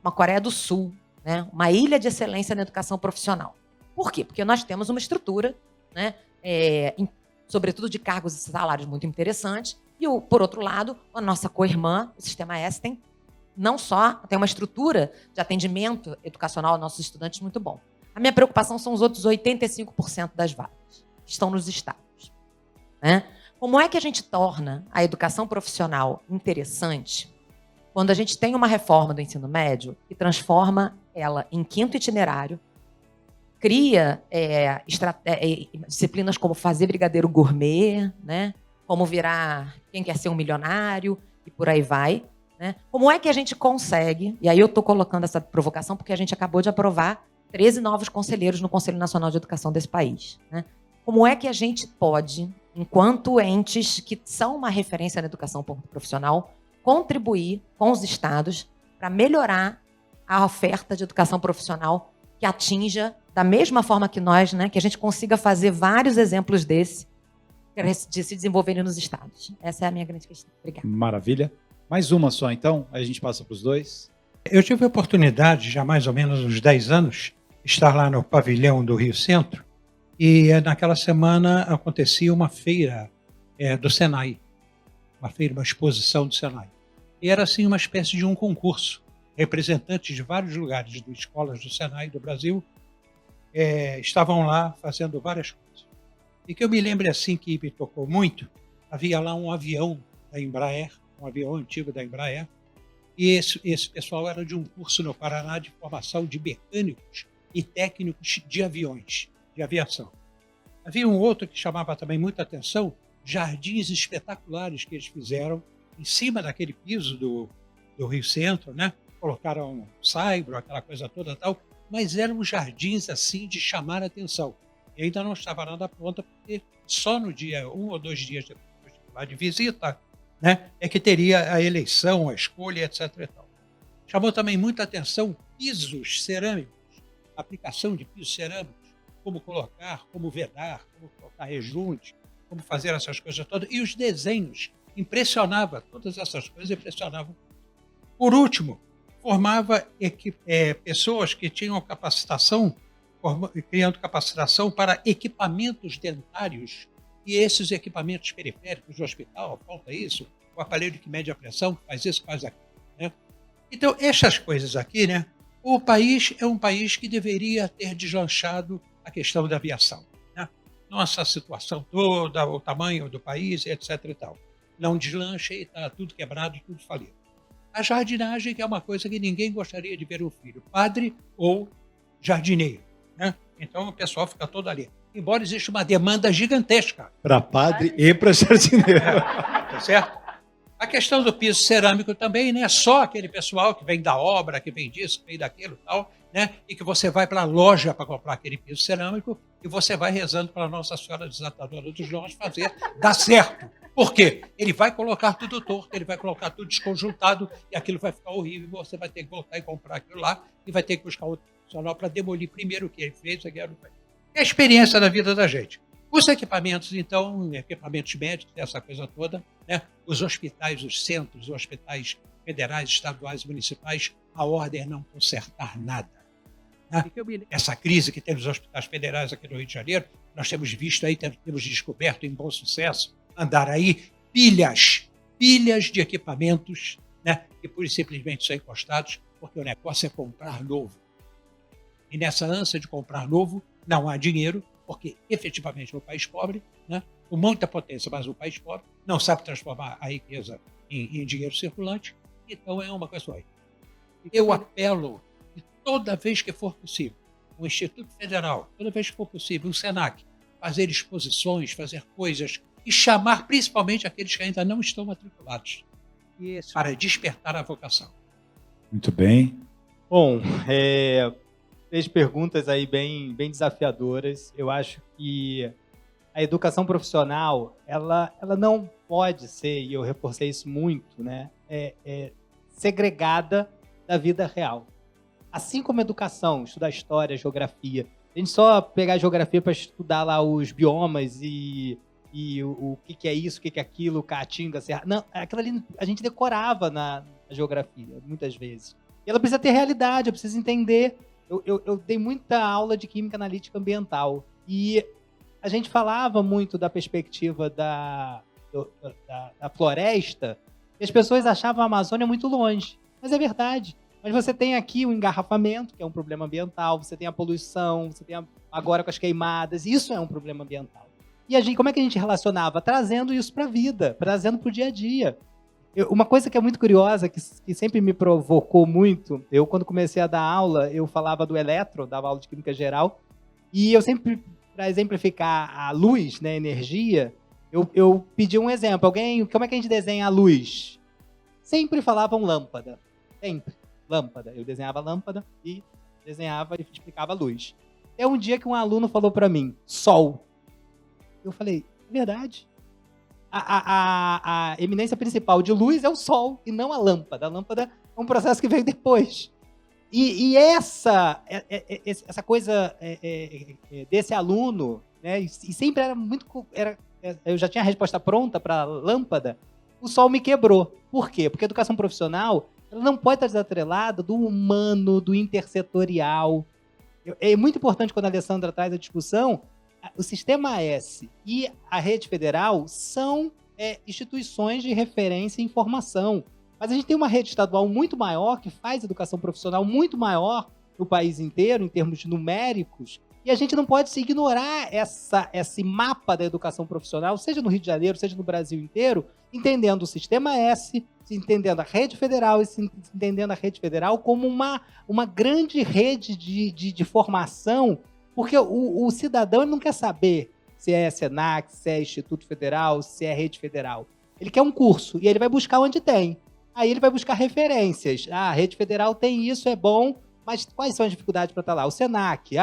uma Coreia do Sul, né? Uma ilha de excelência na educação profissional. Por quê? Porque nós temos uma estrutura, né, sobretudo de cargos e salários muito interessante, e, por outro lado, a nossa co-irmã, o Sistema S, tem uma estrutura de atendimento educacional aos nossos estudantes muito bom. A minha preocupação são os outros 85% das vagas que estão nos estados. Né? Como é que a gente torna a educação profissional interessante quando a gente tem uma reforma do ensino médio que transforma ela em 5º itinerário, cria disciplinas como fazer brigadeiro gourmet, né? Como virar quem quer ser um milionário e por aí vai. Né? Como é que a gente consegue, e aí eu estou colocando essa provocação porque a gente acabou de aprovar 13 novos conselheiros no Conselho Nacional de Educação desse país. Né? Como é que a gente pode, enquanto entes que são uma referência na educação profissional, contribuir com os estados para melhorar a oferta de educação profissional que atinja da mesma forma que nós, né, que a gente consiga fazer vários exemplos de se desenvolverem nos estados. Essa é a minha grande questão. Obrigada. Maravilha. Mais uma só, então, aí a gente passa para os dois. Eu tive a oportunidade, já mais ou menos uns 10 anos, estar lá no pavilhão do Rio Centro, e naquela semana acontecia uma feira do Senai, uma exposição do Senai. E era assim uma espécie de um concurso. Representantes de vários lugares de escolas do Senai do Brasil estavam lá fazendo várias coisas. E que eu me lembro assim que me tocou muito, havia lá um avião da Embraer, um avião antigo da Embraer, e esse pessoal era de um curso no Paraná de formação de mecânicos e técnicos de aviões, de aviação. Havia um outro que chamava também muita atenção, jardins espetaculares que eles fizeram em cima daquele piso do Rio Centro, né? Colocaram saibro, aquela coisa toda tal, mas eram jardins assim de chamar a atenção. E ainda não estava nada pronta, porque só no dia, 1 ou 2 dias depois lá de visita, né, é que teria a eleição, a escolha, etc. E tal. Chamou também muita atenção pisos cerâmicos, aplicação de pisos cerâmicos, como colocar, como vedar, como colocar rejunte, como fazer essas coisas todas. E os desenhos, impressionava, todas essas coisas impressionavam. Por último, formava pessoas que tinham capacitação, criando capacitação para equipamentos dentários, e esses equipamentos periféricos do hospital, falta isso, o aparelho que mede a pressão, que faz isso, faz aquilo. Né? Então, essas coisas aqui, né, o país é um país que deveria ter deslanchado a questão da aviação. Né? Nossa situação toda, o tamanho do país, etc. e tal. Não deslancha e está tudo quebrado, tudo falido. A jardinagem, que é uma coisa que ninguém gostaria de ver um filho, padre ou jardineiro. Né? Então o pessoal fica todo ali. Embora exista uma demanda gigantesca. Para padre e para jardineiro. Tá certo? A questão do piso cerâmico também, né? Só aquele pessoal que vem da obra, que vem disso, que vem daquilo e tal, né? E que você vai para a loja para comprar aquele piso cerâmico e você vai rezando para Nossa Senhora Desatadora dos Nós fazer dar certo. Por quê? Ele vai colocar tudo torto, ele vai colocar tudo desconjuntado e aquilo vai ficar horrível. Você vai ter que voltar e comprar aquilo lá e vai ter que buscar outro profissional para demolir primeiro o que ele fez. É a experiência da vida da gente. Os equipamentos, então, equipamentos médicos, essa coisa toda, né? Os hospitais, os centros, os hospitais federais, estaduais e municipais, a ordem é não consertar nada. Né? Essa crise que tem nos hospitais federais aqui no Rio de Janeiro, nós temos visto aí, temos descoberto em bom sucesso, andar aí pilhas de equipamentos, né, que pura e simplesmente são encostados, porque o negócio é comprar novo. E nessa ânsia de comprar novo, não há dinheiro, porque efetivamente é um país pobre, né, com muita potência, mas um país pobre, não sabe transformar a riqueza em dinheiro circulante, então é uma coisa aí. Eu apelo que toda vez que for possível, o Instituto Federal, toda vez que for possível, o SENAC, fazer exposições, fazer coisas e chamar principalmente aqueles que ainda não estão matriculados para despertar a vocação. Muito bem. Bom, fez perguntas aí bem desafiadoras. Eu acho que a educação profissional, ela não pode ser, e eu reforcei isso muito, né, segregada da vida real. Assim como a educação, estudar história, geografia. A gente só pegar a geografia para estudar lá os biomas e o que é isso, o que é aquilo, Caatinga, Serra. Não, aquilo ali a gente decorava na geografia, muitas vezes. E ela precisa ter realidade, eu preciso entender. Eu dei muita aula de química analítica ambiental. E a gente falava muito da perspectiva da floresta, e as pessoas achavam a Amazônia muito longe. Mas é verdade. Mas você tem aqui o engarrafamento, que é um problema ambiental, você tem a poluição, você tem agora com as queimadas, isso é um problema ambiental. E a gente, como é que a gente relacionava? Trazendo isso para a vida, trazendo para o dia a dia. Uma coisa que é muito curiosa, que sempre me provocou muito, eu quando comecei a dar aula, eu falava do elétron, dava aula de química geral, e eu sempre, para exemplificar a luz, né, a energia, eu pedi um exemplo. Alguém, como é que a gente desenha a luz? Sempre falavam lâmpada, sempre. Lâmpada. Eu desenhava lâmpada e desenhava e explicava a luz. Até um dia que um aluno falou para mim, sol. Eu falei, é verdade. A eminência principal de luz é o sol e não a lâmpada. A lâmpada é um processo que veio depois. E essa coisa desse aluno, né, e sempre era muito... eu já tinha a resposta pronta para a lâmpada, o sol me quebrou. Por quê? Porque a educação profissional ela não pode estar desatrelada do humano, do intersetorial. É muito importante quando a Alessandra traz a discussão, o Sistema S e a Rede Federal são instituições de referência em formação. Mas a gente tem uma rede estadual muito maior, que faz educação profissional muito maior no país inteiro, em termos numéricos, e a gente não pode se ignorar esse mapa da educação profissional, seja no Rio de Janeiro, seja no Brasil inteiro, entendendo o Sistema S, entendendo a Rede Federal e entendendo a Rede Federal como uma grande rede de formação, porque o cidadão ele não quer saber se é SENAC, se é Instituto Federal, se é Rede Federal. Ele quer um curso e ele vai buscar onde tem. Aí ele vai buscar referências. A Rede Federal tem isso, é bom, mas quais são as dificuldades para estar lá? O SENAC,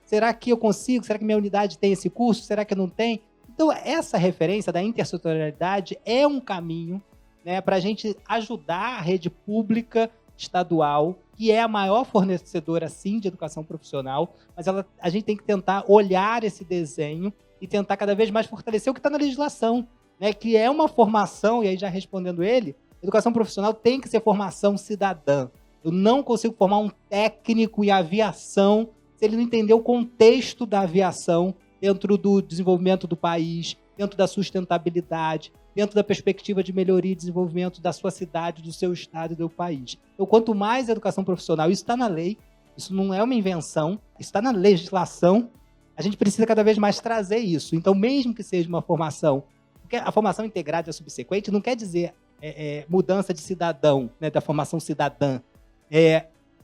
será que eu consigo? Será que minha unidade tem esse curso? Será que não tem? Então, essa referência da intersetorialidade é um caminho, né, para a gente ajudar a rede pública estadual, que é a maior fornecedora, sim, de educação profissional, mas a gente tem que tentar olhar esse desenho e tentar cada vez mais fortalecer o que está na legislação, né, que é uma formação, e aí já respondendo ele, educação profissional tem que ser formação cidadã. Eu não consigo formar um técnico em aviação se ele não entender o contexto da aviação dentro do desenvolvimento do país, dentro da sustentabilidade, dentro da perspectiva de melhoria e desenvolvimento da sua cidade, do seu estado e do país. Então, quanto mais educação profissional, isso está na lei, isso não é uma invenção, isso está na legislação, a gente precisa cada vez mais trazer isso. Então, mesmo que seja uma formação, porque a formação integrada e subsequente não quer dizer mudança de cidadão, né, da formação cidadã.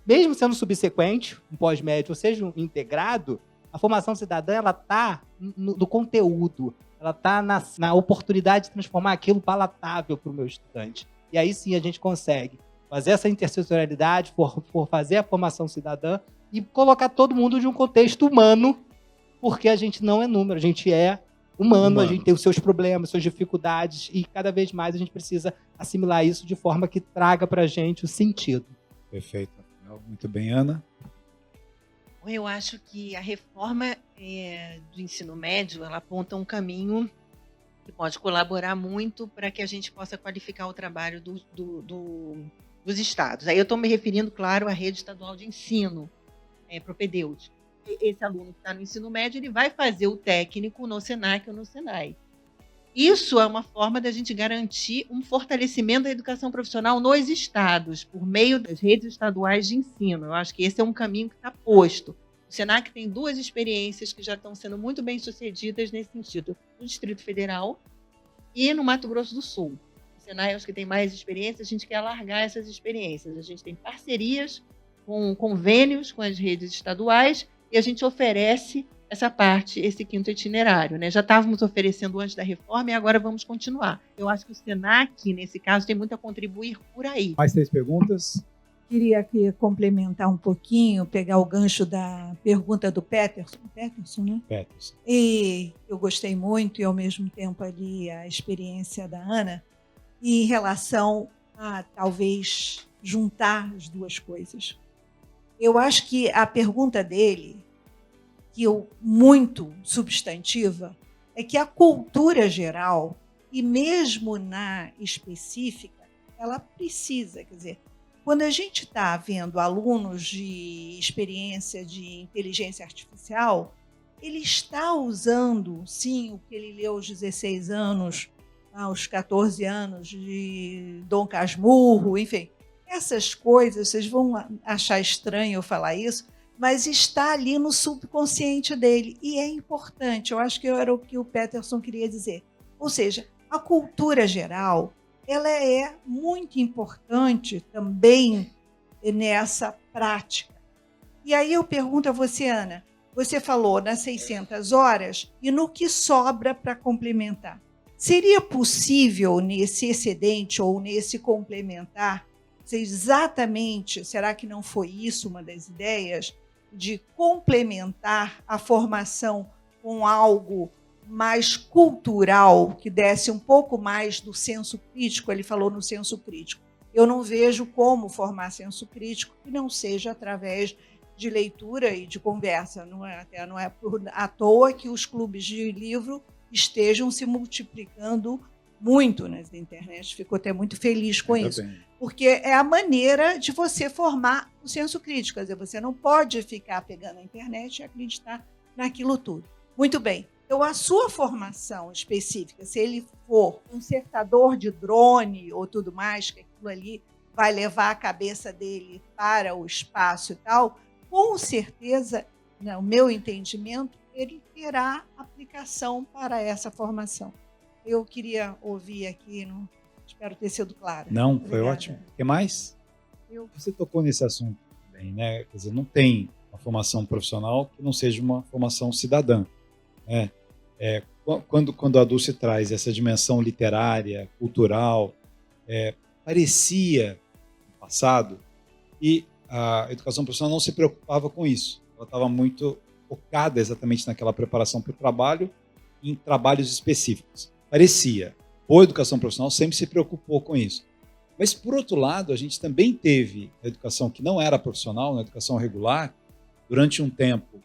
Mesmo sendo subsequente, um pós-médio, ou seja, um integrado, a formação cidadã ela está no conteúdo, ela está na oportunidade de transformar aquilo palatável para o meu estudante. E aí sim a gente consegue fazer essa intersetorialidade, por fazer a formação cidadã e colocar todo mundo de um contexto humano, porque a gente não é número, a gente é humano, a gente tem os seus problemas, suas dificuldades, e cada vez mais a gente precisa assimilar isso de forma que traga para a gente o sentido. Perfeito. Muito bem, Ana. Eu acho que a reforma do ensino médio, ela aponta um caminho que pode colaborar muito para que a gente possa qualificar o trabalho dos estados. Aí eu estou me referindo, claro, à rede estadual de ensino, propedêutico. Esse aluno que está no ensino médio, ele vai fazer o técnico no SENAC ou no SENAI. Isso é uma forma da gente garantir um fortalecimento da educação profissional nos estados, por meio das redes estaduais de ensino. Eu acho que esse é um caminho que está posto. O SENAC tem 2 experiências que já estão sendo muito bem sucedidas nesse sentido, no Distrito Federal e no Mato Grosso do Sul. Senai é os que têm mais experiência, a gente quer alargar essas experiências. A gente tem parcerias com convênios com as redes estaduais e a gente oferece essa parte, esse 5º itinerário, né? Já estávamos oferecendo antes da reforma e agora vamos continuar. Eu acho que o Senac, nesse caso, tem muito a contribuir por aí. Mais 3 perguntas? Queria aqui complementar um pouquinho, pegar o gancho da pergunta do Peterson, né? Peterson. E eu gostei muito, e ao mesmo tempo ali a experiência da Ana, em relação a talvez juntar as duas coisas. Eu acho que a pergunta dele, muito substantiva, é que a cultura geral, e mesmo na específica, ela precisa, quer dizer, quando a gente está vendo alunos de experiência de inteligência artificial, ele está usando, sim, o que ele leu aos 16 anos, aos 14 anos, de Dom Casmurro, enfim. Essas coisas, vocês vão achar estranho eu falar isso, mas está ali no subconsciente dele. E é importante, eu acho que era o que o Peterson queria dizer. Ou seja, a cultura geral, ela é muito importante também nessa prática. E aí eu pergunto a você, Ana, você falou nas 600 horas e no que sobra para complementar. Seria possível nesse excedente ou nesse complementar, exatamente, será que não foi isso uma das ideias, de complementar a formação com algo mais cultural, que desse um pouco mais do senso crítico? Ele falou no senso crítico. Eu não vejo como formar senso crítico que não seja através de leitura e de conversa. Não é à toa que os clubes de livro estejam se multiplicando muito na internet. Fico até muito feliz com isso. Porque é a maneira de você formar o senso crítico. Quer dizer, você não pode ficar pegando a internet e acreditar naquilo tudo. Muito bem. Então, a sua formação específica, se ele for um consertador de drone ou tudo mais, que aquilo ali vai levar a cabeça dele para o espaço e tal, com certeza, no meu entendimento, ele terá aplicação para essa formação. Eu queria ouvir aqui, espero ter sido clara. Não, foi ótimo. O que mais? Você tocou nesse assunto também, né? Quer dizer, não tem uma formação profissional que não seja uma formação cidadã. Quando a Dulce traz essa dimensão literária, cultural, parecia no passado que a educação profissional não se preocupava com isso. Ela estava muito focada exatamente naquela preparação para o trabalho, em trabalhos específicos. Parecia. Boa educação profissional sempre se preocupou com isso. Mas, por outro lado, a gente também teve a educação que não era profissional, a educação regular, durante um tempo,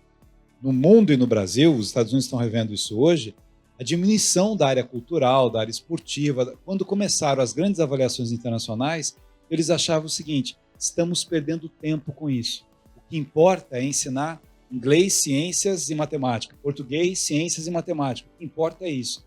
no mundo e no Brasil, os Estados Unidos estão revendo isso hoje, a diminuição da área cultural, da área esportiva. Quando começaram as grandes avaliações internacionais, eles achavam o seguinte: estamos perdendo tempo com isso. O que importa é ensinar inglês, ciências e matemática, português, ciências e matemática. O que importa é isso.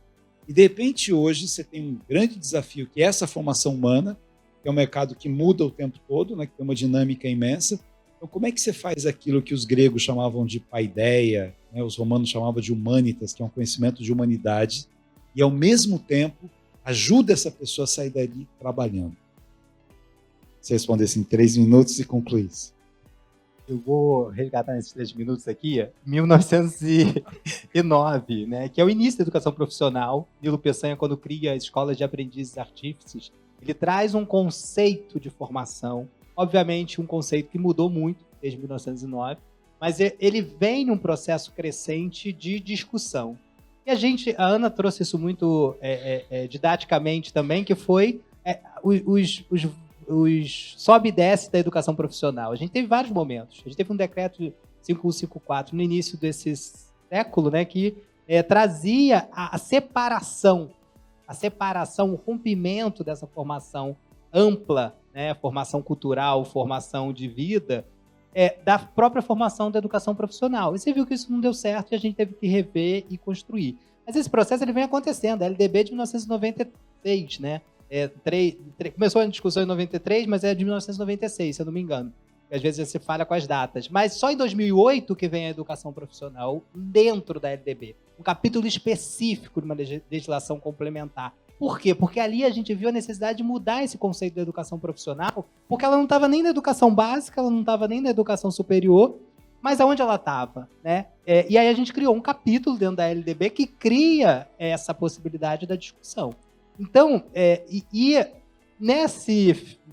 E, de repente, hoje, você tem um grande desafio, que é essa formação humana, que é um mercado que muda o tempo todo, né, que tem uma dinâmica imensa. Então, como é que você faz aquilo que os gregos chamavam de paideia, né, os romanos chamavam de humanitas, que é um conhecimento de humanidade, e, ao mesmo tempo, ajuda essa pessoa a sair dali trabalhando? Você respondesse em 3 minutos e concluísse. Eu vou resgatar nesses 3 minutos aqui, 1909, né, que é o início da educação profissional. Nilo Peçanha, quando cria a Escola de Aprendizes Artífices, ele traz um conceito de formação, obviamente um conceito que mudou muito desde 1909, mas ele vem num processo crescente de discussão. E a Ana trouxe isso muito didaticamente também, que foi os sobe e desce da educação profissional. A gente teve vários momentos. A gente teve um decreto 5154 no início desse século, né, que trazia a separação, o rompimento dessa formação ampla, né, formação cultural, formação de vida, da própria formação da educação profissional. E você viu que isso não deu certo e a gente teve que rever e construir. Mas esse processo ele vem acontecendo. A LDB de 1996, né? Começou a discussão em 93, mas é de 1996, se eu não me engano. Às vezes você falha com as datas. Mas só em 2008 que vem a educação profissional dentro da LDB. Um capítulo específico de uma legislação complementar. Por quê? Porque ali a gente viu a necessidade de mudar esse conceito da educação profissional, porque ela não estava nem na educação básica, ela não estava nem na educação superior, mas aonde ela estava, né? E aí a gente criou um capítulo dentro da LDB que cria essa possibilidade da discussão. Então,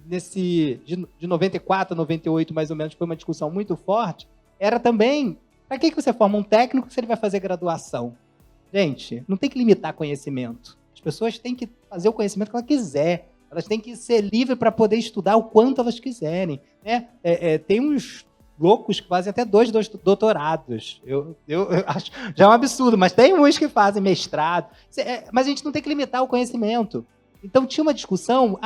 de 94 a 98, mais ou menos, foi uma discussão muito forte, era também, para que você forma um técnico se ele vai fazer graduação? Gente, não tem que limitar conhecimento. As pessoas têm que fazer o conhecimento que ela quiser. Elas têm que ser livres para poder estudar o quanto elas quiserem, né? Tem uns loucos que fazem até 2 doutorados. Eu acho já é um absurdo, mas tem uns que fazem mestrado. Mas a gente não tem que limitar o conhecimento. Então tinha uma discussão,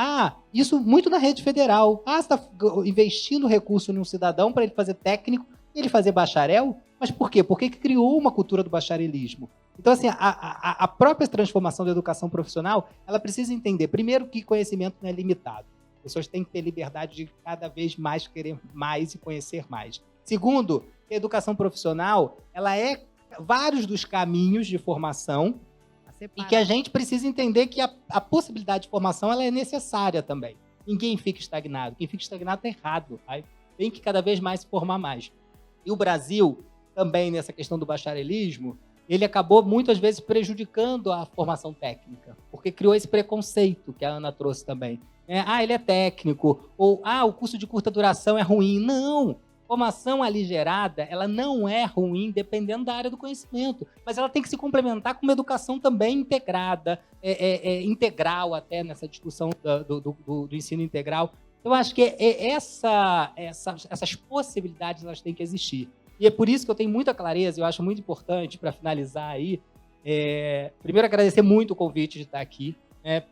isso muito na rede federal. Você está investindo recurso num cidadão para ele fazer técnico e ele fazer bacharel? Mas por quê? Porque criou uma cultura do bacharelismo. Então, assim, a própria transformação da educação profissional, ela precisa entender, primeiro, que conhecimento não é limitado. As pessoas têm que ter liberdade de cada vez mais querer mais e conhecer mais. Segundo, que a educação profissional, ela é vários dos caminhos de formação e que a gente precisa entender que a possibilidade de formação ela é necessária também. Ninguém fica estagnado. Quem fica estagnado está errado. Tem que cada vez mais se formar mais. E o Brasil, também nessa questão do bacharelismo, ele acabou muitas vezes prejudicando a formação técnica, porque criou esse preconceito que a Ana trouxe também. Ele é técnico, ou o curso de curta duração é ruim. Não! Formação aligerada, ela não é ruim dependendo da área do conhecimento, mas ela tem que se complementar com uma educação também integrada, integral até nessa discussão do ensino integral. Eu acho que essas possibilidades elas têm que existir. E é por isso que eu tenho muita clareza, eu acho muito importante, para finalizar aí, primeiro agradecer muito o convite de estar aqui,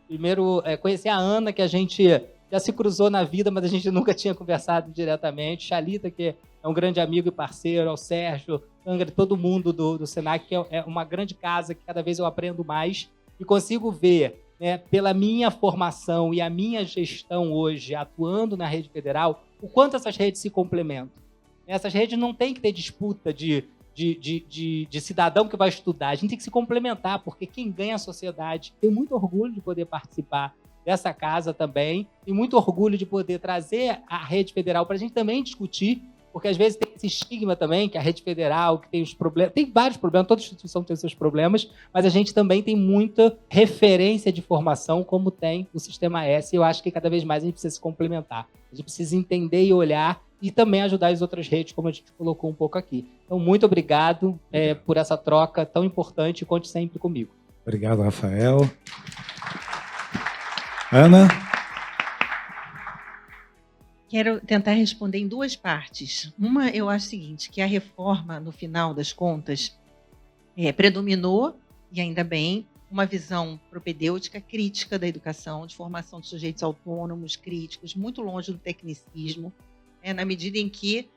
primeiro conhecer a Ana, que a gente já se cruzou na vida, mas a gente nunca tinha conversado diretamente, Xalita, que é um grande amigo e parceiro, ao Sérgio, Angra, todo mundo do Senac, que é uma grande casa que cada vez eu aprendo mais e consigo ver, pela minha formação e a minha gestão hoje, atuando na rede federal, o quanto essas redes se complementam. Essas redes não tem que ter disputa de cidadão que vai estudar. A gente tem que se complementar, porque quem ganha a sociedade. Tenho muito orgulho de poder participar dessa casa também. Tenho muito orgulho de poder trazer a rede federal para a gente também discutir, porque às vezes tem esse estigma também, que a rede federal que tem os problemas. Tem vários problemas, toda instituição tem os seus problemas, mas a gente também tem muita referência de formação, como tem o Sistema S. E eu acho que cada vez mais a gente precisa se complementar. A gente precisa entender e olhar e também ajudar as outras redes, como a gente colocou um pouco aqui. Então, muito obrigado por essa troca tão importante e conte sempre comigo. Obrigado, Rafael. Ana? Quero tentar responder em 2 partes. Uma, eu acho o seguinte, que a reforma, no final das contas, predominou, e ainda bem, uma visão propedêutica crítica da educação, de formação de sujeitos autônomos, críticos, muito longe do tecnicismo, na medida em que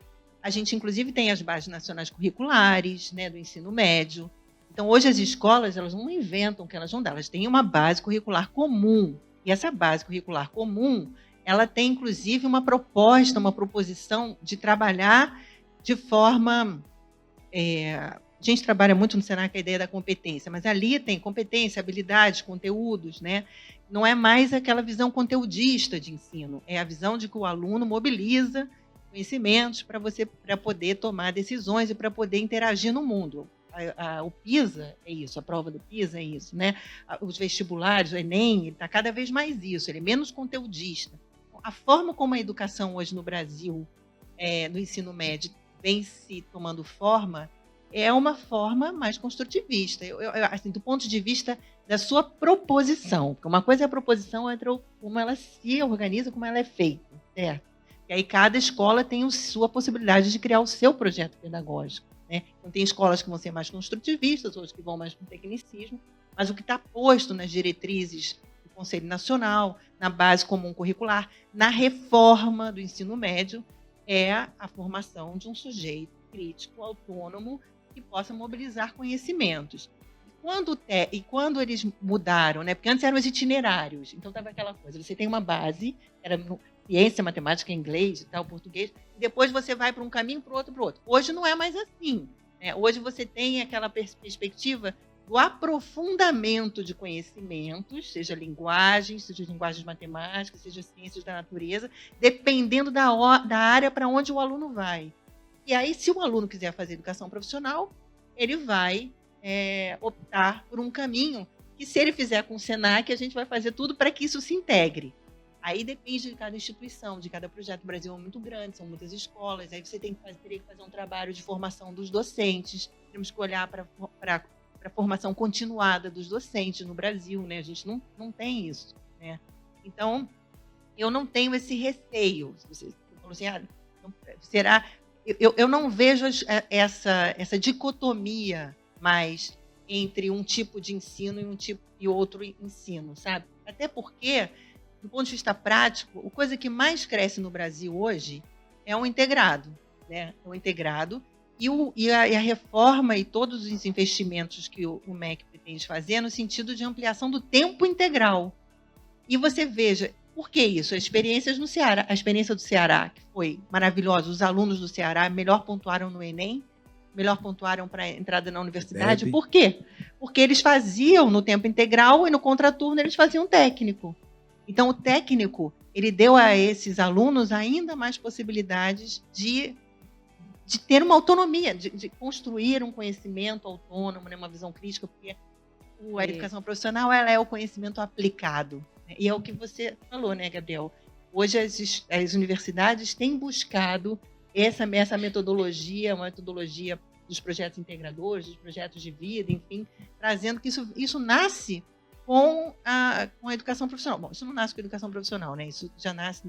a gente, inclusive, tem as bases nacionais curriculares, do ensino médio. Então, hoje, as escolas elas não inventam o que elas vão dar, elas têm uma base curricular comum. E essa base curricular comum, ela tem, inclusive, uma proposição de trabalhar de forma... a gente trabalha muito no Senac a ideia da competência, mas ali tem competência, habilidades, conteúdos, Não é mais aquela visão conteudista de ensino, é a visão de que o aluno mobiliza conhecimentos para poder tomar decisões e para poder interagir no mundo. O PISA é isso, a prova do PISA é isso, Os vestibulares, o Enem, está cada vez mais isso, ele é menos conteudista. A forma como a educação hoje no Brasil, no ensino médio, vem se tomando forma, é uma forma mais construtivista, assim, do ponto de vista da sua proposição. Porque uma coisa é a proposição, outra como ela se organiza, como ela é feita, certo? E aí cada escola tem a sua possibilidade de criar o seu projeto pedagógico, Então tem escolas que vão ser mais construtivistas, outras que vão mais com tecnicismo, mas o que está posto nas diretrizes do Conselho Nacional, na base comum curricular, na reforma do ensino médio, é a formação de um sujeito crítico, autônomo, que possa mobilizar conhecimentos. E quando eles mudaram, porque antes eram os itinerários, então estava aquela coisa, você tem uma base, era ciência, matemática, inglês e tal, português, e depois você vai para um caminho, para o outro, para o outro. Hoje não é mais assim. Hoje você tem aquela perspectiva do aprofundamento de conhecimentos, seja linguagens matemáticas, seja ciências da natureza, dependendo da área para onde o aluno vai. E aí, se o aluno quiser fazer educação profissional, ele vai optar por um caminho que, se ele fizer com o Senac, a gente vai fazer tudo para que isso se integre. Aí depende de cada instituição, de cada projeto. O Brasil é muito grande, são muitas escolas, aí você teria que fazer um trabalho de formação dos docentes, temos que olhar para a formação continuada dos docentes no Brasil, né? A gente não tem isso, né? Então, eu não tenho esse receio. Você falou assim, será... Eu não vejo essa dicotomia mais entre um tipo de ensino e outro ensino, sabe? Até porque, do ponto de vista prático, a coisa que mais cresce no Brasil hoje é o integrado, né? O integrado e a reforma e todos os investimentos que o MEC pretende fazer no sentido de ampliação do tempo integral. E você veja, por que isso? As experiências no Ceará, a experiência do Ceará, que foi maravilhosa, os alunos do Ceará melhor pontuaram no Enem, melhor pontuaram para a entrada na universidade. Por quê? Porque eles faziam no tempo integral e no contraturno eles faziam técnico. Então, o técnico, ele deu a esses alunos ainda mais possibilidades de ter uma autonomia, de construir um conhecimento autônomo, né, uma visão crítica, porque a educação profissional ela é o conhecimento aplicado. Né? E é o que você falou, né, Gabriel? Hoje as universidades têm buscado essa metodologia, uma metodologia dos projetos integradores, dos projetos de vida, enfim, trazendo que isso nasce com a educação profissional. Bom, isso não nasce com a educação profissional, né? Isso já nasce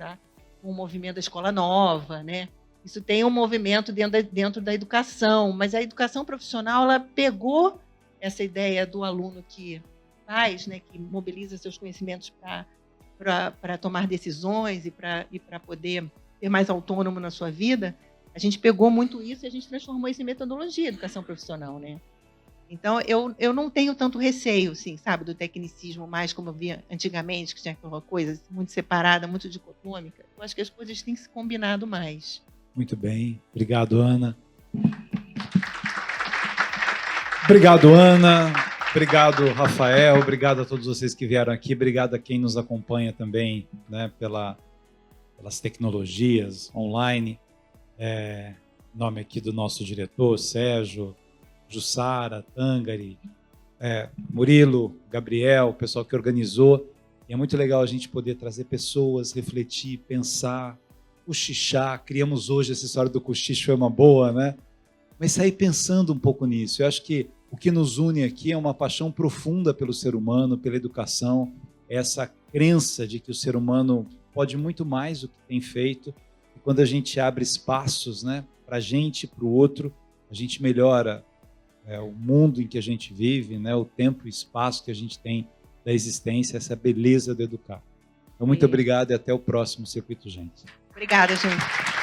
com o movimento da escola nova, né? Isso tem um movimento dentro da educação, mas a educação profissional ela pegou essa ideia do aluno que faz, né, que mobiliza seus conhecimentos para tomar decisões e para poder ser mais autônomo na sua vida. A gente pegou muito isso e a gente transformou isso em metodologia, educação profissional, né? Então, eu não tenho tanto receio, assim, sabe, do tecnicismo, mais como eu via antigamente, que tinha uma coisa muito separada, muito dicotômica. Eu acho que as coisas têm se combinado mais. Muito bem. Obrigado, Ana. Obrigado, Ana. Obrigado, Rafael. Obrigado a todos vocês que vieram aqui. Obrigado a quem nos acompanha também, né, pelas tecnologias online. Nome aqui do nosso diretor, Sérgio, Jussara, Tangari, Murilo, Gabriel, o pessoal que organizou. E é muito legal a gente poder trazer pessoas, refletir, pensar, cochichar. Criamos hoje essa história do cochicho, foi uma boa, né? Mas sair pensando um pouco nisso. Eu acho que o que nos une aqui é uma paixão profunda pelo ser humano, pela educação, essa crença de que o ser humano pode muito mais do que tem feito. E quando a gente abre espaços, né, para a gente e para o outro, a gente melhora o mundo em que a gente vive, né, o tempo e espaço que a gente tem da existência, essa beleza do educar. Então, muito obrigado e até o próximo Circuito Gente. Obrigada, gente.